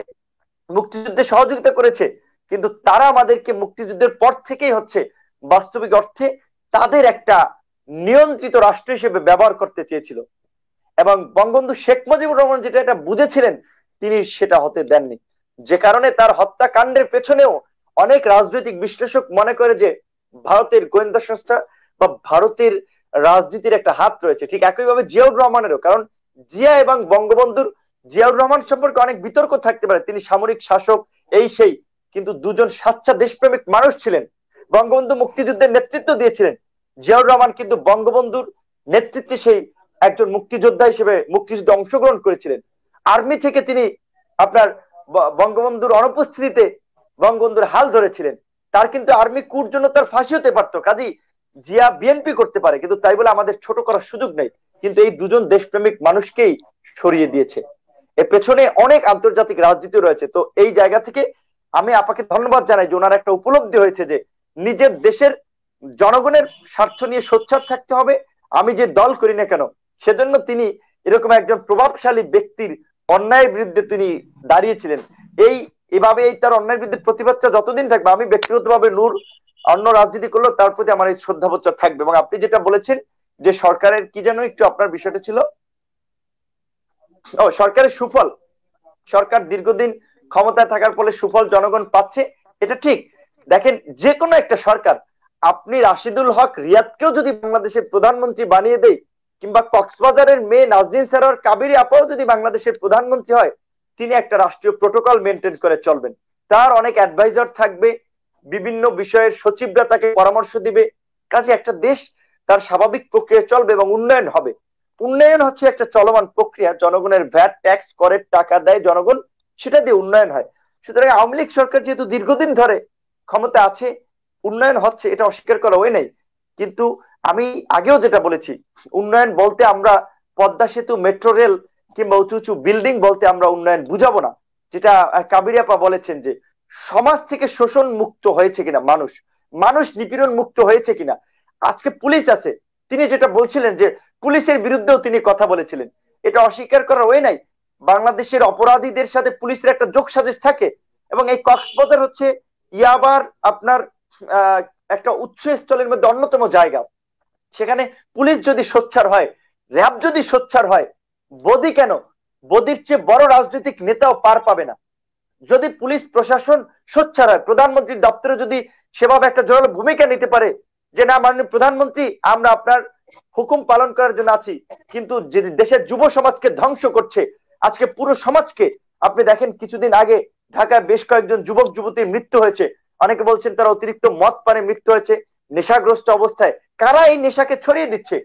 মুক্তিযুদ্ধে সহযোগিতা করেছে, কিন্তু তারা আমাদেরকে মুক্তিযুদ্ধের পর থেকেই হচ্ছে বাস্তবিক অর্থে তাদের একটা নিয়ন্ত্রিত রাষ্ট্র হিসেবে ব্যবহার করতে চেয়েছিল। এবং বঙ্গবন্ধু শেখ মুজিবুর রহমান যেটা এটা বুঝেছিলেন, তিনি সেটা হতে দেননি, যে কারণে তার হত্যাকাণ্ডের পেছনেও অনেক রাজনৈতিক বিশ্লেষক মনে করে যে ভারতের গোয়েন্দা সংস্থা বা ভারতের রাজনীতির একটা হাত রয়েছে। ঠিক একইভাবে জিয়াউর রহমানেরও, কারণ জিয়া এবং বঙ্গবন্ধুর, জিয়াউর রহমান সম্পর্কে অনেক বিতর্ক থাকতে পারে, তিনি সামরিক শাসক এই সেই, কিন্তু দুজন সাচ্চা দেশপ্রেমিক মানুষ ছিলেন। বঙ্গবন্ধু মুক্তিযুদ্ধের নেতৃত্ব দিয়েছিলেন, জিয়াউর রহমান কিন্তু বঙ্গবন্ধুর নেতৃত্বে সেই একজন মুক্তিযোদ্ধা হিসেবে মুক্তিযুদ্ধে অংশগ্রহণ করেছিলেন। আর্মি থেকে তিনি আপনার বঙ্গবন্ধুর অনুপস্থিতিতে বঙ্গবন্ধুর হাল ধরেছিলেন। তার কিন্তু আর্মি কুর জন্য তার ফাঁসি হতে পারতো, কাজী জিয়া বিএনপি করতে পারে, কিন্তু তাই বলে আমাদের ছোট করার সুযোগ নেই। কিন্তু এই দুজন দেশপ্রেমিক মানুষকেই সরিয়ে দিয়েছে, এর পেছনে অনেক আন্তর্জাতিক রাজনীতি রয়েছে। তো এই জায়গা থেকে আমি আপনাকে ধন্যবাদ জানাই যে ওনার একটা উপলব্ধি হয়েছে যে নিজের দেশের জনগণের স্বার্থ নিয়ে সোচ্চার থাকতে হবে, আমি যে দল করি না কেন। সেজন্য তিনি এরকম একজন প্রভাবশালী ব্যক্তির অন্যায়ের বিরুদ্ধে তিনি দাঁড়িয়েছিলেন। এভাবে তার অন্যায়ের বিরুদ্ধে প্রতিবাদটা যতদিন থাকবে, আমি ব্যক্তিগতভাবে নূর অন্য রাজনীতি করলেও তার প্রতি আমার এই শ্রদ্ধাবোধ থাকবে। এবং আপনি যেটা বলেছেন যে সরকারের কি যেন একটু আপনার বিষয়টা ছিল, সরকারের সুফল, সরকার দীর্ঘদিন ক্ষমতায় থাকার ফলে সুফল জনগণ পাচ্ছে, এটা ঠিক। দেখেন যে কোনো একটা সরকার, আপনি রাশিদুল হক রিয়াদকেও যদি বাংলাদেশের প্রধানমন্ত্রী বানিয়ে দেয়, কিংবা কক্সবাজারের মেয়ে নাজনীন সারোয়ার কাবেরী আপাও যদি বাংলাদেশের প্রধানমন্ত্রী হয়, তিনি একটা রাষ্ট্রীয় প্রোটোকল মেনটেন করে চলবেন, তার অনেক অ্যাডভাইজার থাকবে, বিভিন্ন বিষয়ের সচিবরা তাকে পরামর্শ দিবে, কাজে একটা দেশ তার স্বাভাবিক প্রক্রিয়া চলবে এবং উন্নয়ন হবে। উন্নয়ন হচ্ছে একটা চলমান প্রক্রিয়া, জনগণের ভ্যাট ট্যাক্স করে টাকা দেয় জনগণ, সেটা দিয়ে উন্নয়ন হয়। সুতরাং আওয়ামী লীগ সরকার যেহেতু দীর্ঘদিন ধরে ক্ষমতা আছে, উন্নয়ন হচ্ছে, এটা অস্বীকার করা হয় নাই। কিন্তু আমি আগেও যেটা বলেছি, উন্নয়ন বলতে আমরা পদ্মা সেতু, মেট্রো রেল কিংবা উঁচু উঁচু বিল্ডিং বলতে আমরা উন্নয়ন বুঝাবো না। যেটা কাবেরী আপা বলেছেন যে সমাজ থেকে শোষণ মুক্ত হয়েছে কিনা মানুষ, মানুষ নিপীড়ন মুক্ত হয়েছে কিনা। আজকে পুলিশ আছে, তিনি যেটা বলছিলেন যে পুলিশের বিরুদ্ধেও তিনি কথা বলেছিলেন, এটা অস্বীকার করার ওয়ে নাই। বাংলাদেশের অপরাধীদের সাথে পুলিশের একটা যোগসাজশ থাকে, এবং এই কক্সবাজার হচ্ছে ইয়াবার আপনার একটা উৎসস্থলের মধ্যে অন্যতম জায়গা। সেখানে পুলিশ যদি সোচ্চার হয়, র্যাব যদি সোচ্চার হয়, বদি কেন, বদির চেয়ে বড় রাজনৈতিক নেতাও পার পাবে না। যদি পুলিশ প্রশাসন সোচ্চার হয়, প্রধানমন্ত্রীর দপ্তরে যদি সেভাবে একটা জোরালো ভূমিকা নিতে পারে যে না মাননীয় প্রধানমন্ত্রী, আমরা আপনার হুকুম পালন করার জন্য আছি, কিন্তু যে দেশের যুব সমাজকে ধ্বংস করছে, আজকে পুরো সমাজকে আপনি দেখেন, কিছুদিন আগে ঢাকায় বেশ কয়েকজন যুবক যুবতীর মৃত্যু হয়েছে, অনেকে বলছেন তারা অতিরিক্ত মদ পানে মৃত্যু হয়েছে, নেশাগ্রস্ত অবস্থায়। কারা এই নেশাকে ছড়িয়ে দিচ্ছে?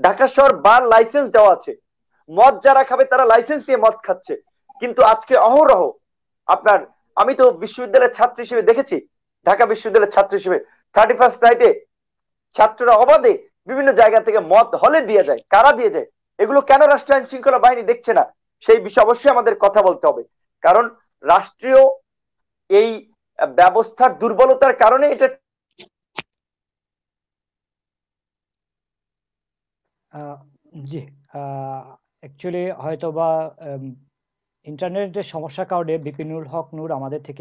ঢাকা শহর বার লাইসেন্স দেওয়া আছে, মদ যারা খাবে তারা লাইসেন্স দিয়ে মদ খাচ্ছে। কিন্তু আজকে অহরহ আপনার, আমি তো বিশ্ববিদ্যালয়ের ছাত্র হিসেবে দেখেছি, ঢাকা বিশ্ববিদ্যালয়ের ছাত্র হিসেবে 31st নাইটে ছাত্ররা অবাধে বিভিন্ন জায়গা থেকে মদ হলে দিয়ে যায়। কারা দিয়ে যায়? এগুলো কেন রাষ্ট্র আইন শৃঙ্খলা বাহিনী দেখছে না? সেই বিষয়ে অবশ্যই আমাদের কথা বলতে হবে, কারণ রাষ্ট্রীয় এই ব্যবস্থার দুর্বলতার কারণে এটা আহ, জি, অ্যাকচুয়ালি হয়তোবা ইন্টারনেটের সমস্যার কারণে বিপিনুল হক নূর আমাদের থেকে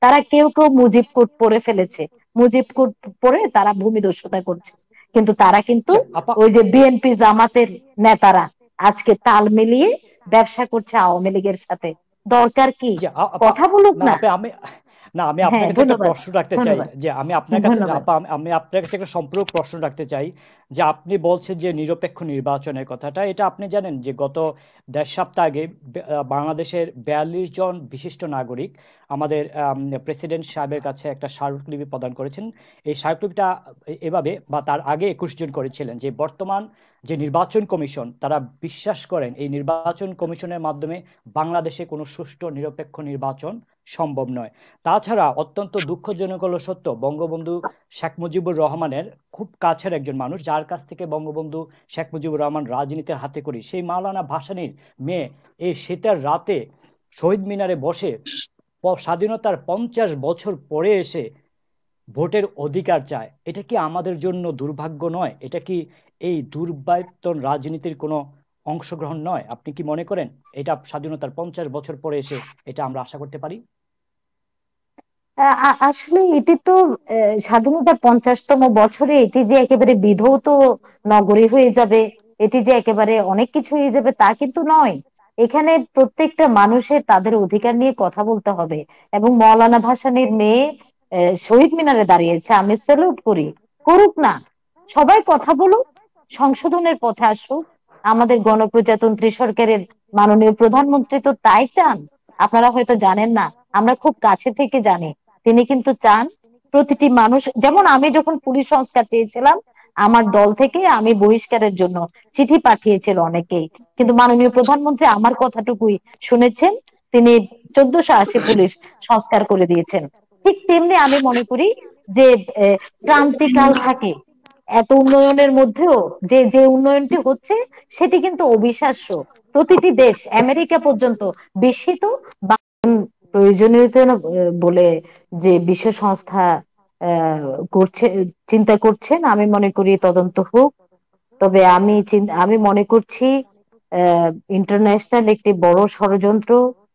তারা কেউ কেউ মুজিব কোড পড়ে ফেলেছে, মুজিব কোড পড়ে তারা ভূমিদস্যুতা করছে, কিন্তু তারা কিন্তু জি, আপা। ওই যে বিএনপি জামাতের নেতারা আজকে তাল মিলিয়ে ব্যবসা করছে আওয়ামী লীগের সাথে। দরকার কি? জি, আপা। কথা বলুক না না। আপা, আমি হ্যাঁ, আপনার কাছে একটা ধন্যবাদ। প্রশ্ন রাখতে চাই, ধন্যবাদ। যে আমি আপনার কাছে ধন্যবাদ। আপা, আমি আপনার কাছে একটা সম্পূরক প্রশ্ন রাখতে চাই, যে আপনি বলছেন যে নিরপেক্ষ নির্বাচনের কথাটা, এটা আপনি জানেন যে গত 1.5 সপ্তাহ আগে বাংলাদেশের 42 জন বিশিষ্ট নাগরিক আমাদের প্রেসিডেন্ট সাহেবের কাছে একটা স্মারকলিপি প্রদান করেছেন। এই স্মারকলিপিটা এভাবে, বা তার আগে 21 জন করেছিলেন, যে বর্তমান যে নির্বাচন কমিশন, তারা বিশ্বাস করেন এই নির্বাচন কমিশনের মাধ্যমে বাংলাদেশে কোনো সুষ্ঠু নিরপেক্ষ নির্বাচন সম্ভব নয়। তাছাড়া অত্যন্ত দুঃখজনক হলো সত্য, বঙ্গবন্ধু শেখ মুজিবুর রহমানের খুব কাছের একজন মানুষ, যার কাছ থেকে বঙ্গবন্ধু শেখ মুজিবুর রহমান রাজনীতির হাতে করি, সেই মাওলানা ভাসানীর মেয়ে এই শীতের রাতে শহীদ মিনারে বসে স্বাধীনতার 50 বছর পরে এসে ভোটের অধিকার চায়। এটা কি আমাদের জন্য দুর্ভাগ্য নয়? এটা কি এই দুর্বায়তন রাজনীতির কোনো অংশগ্রহণ নয়? আপনি কি মনে করেন এটা স্বাধীনতার 50 বছর পরে এসে এটা আমরা আশা করতে পারি? আসলে এটি তো স্বাধীনতার 50তম বছরে এটি যে একেবারে বিধৌত নগরী হয়ে যাবে, এটি যে একেবারে অনেক কিছু হয়ে যাবে তা কিন্তু নয়। এখানে প্রত্যেকটা মানুষের তাদের অধিকার নিয়ে কথা বলতে হবে। এবং মওলানা ভাসানীর মেয়ে শহীদ মিনারে দাঁড়িয়েছে, আমি স্যালুট করি। করুক না, সবাই কথা বলুক, সংশোধনের পথে আসুক। আমাদের গণপ্রজাতন্ত্রী সরকারের মাননীয় প্রধানমন্ত্রী তো তাই চান। আপনারা হয়তো জানেন না, আমরা খুব কাছে থেকে জানি। তিনি কিন্তু চান প্রতিটি মানুষ, যেমন আমি যখন পুলিশ সংস্কার চেয়েছিলাম, আমার দল থেকে আমি বহিষ্কারের জন্য চিঠি পাঠিয়েছিল অনেকেই, কিন্তু মাননীয় প্রধানমন্ত্রী আমার কথাটুকুই শুনেছেন, তিনি 1480 পুলিশ সংস্কার করে দিয়েছেন। ঠিক তেমনি আমি মনে করি যে ক্রান্তিকাল থাকে, এত উন্নয়নের মধ্যেও যে যে উন্নয়নটি হচ্ছে সেটি কিন্তু অবিশ্বাস্য। প্রতিটি দেশ, আমেরিকা পর্যন্ত বিস্মিত। প্রয়োজনীয়তা বলে যে বিশ্ব সংস্থা আহ, করছে, চিন্তা করছেন, আমি মনে করি তদন্ত হোক। তবে আমি মনে করছি ইন্টারন্যাশনাল একটি বড় ষড়যন্ত্র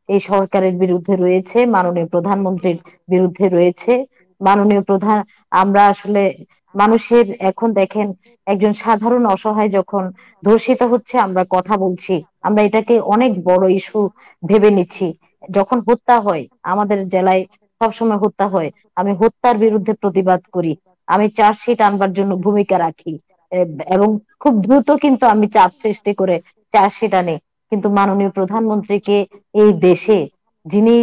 এই সরকারের বিরুদ্ধে রয়েছে, মাননীয় প্রধানমন্ত্রীর বিরুদ্ধে রয়েছে। মাননীয় প্রধান, আমরা আসলে মানুষের এখন দেখেন, একজন সাধারণ অসহায় যখন ধর্ষিত হচ্ছে আমরা কথা বলছি, আমরা এটাকে অনেক বড় ইস্যু ভেবে নিচ্ছি। যখন হত্যা হয়, আমাদের জেলায় সবসময় হত্যা হয়, আমি হত্যার বিরুদ্ধে প্রতিবাদ করি, আমি চার্জশিট আনবার জন্য ভূমিকা রাখি, এবং খুব দ্রুত কিন্তু আমি চাপ সৃষ্টি করে চার্জশিট আনি। কিন্তু মাননীয় প্রধানমন্ত্রীকে, এই দেশে যিনি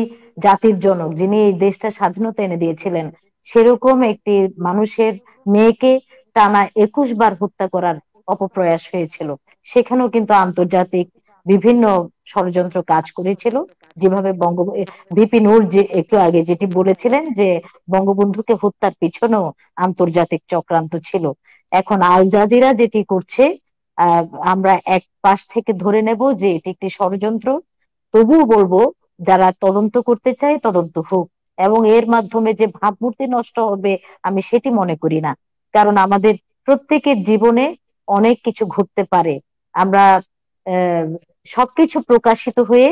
জাতির জনক, যিনি এই দেশটা স্বাধীনতা এনে দিয়েছিলেন, সেরকম একটি মানুষের মেয়েকে টানা 21 বার হত্যা করার অপপ্রয়াস হয়েছিল। সেখানেও কিন্তু আন্তর্জাতিক বিভিন্ন ষড়যন্ত্র কাজ করেছিল। যেভাবে ভিপি নূর যে একটু আগে যেটি বলেছিলেন যে বঙ্গবন্ধুকে হত্যার পিছনেও আন্তর্জাতিক চক্রান্ত ছিল। এখন আল জাজিরা যেটি করছে, আহ, আমরা এক পাশ থেকে ধরে নেব যে এটি একটি ষড়যন্ত্র। তবুও বলবো, যারা তদন্ত করতে চায় তদন্ত হোক, এবং এর মাধ্যমে যে ভাবমূর্তি নষ্ট হবে আমি সেটি মনে করি না। কারণ আমাদের প্রত্যেকের জীবনে অনেক কিছু ঘটতে পারে। আমরা সবকিছু প্রকাশিত হয়ে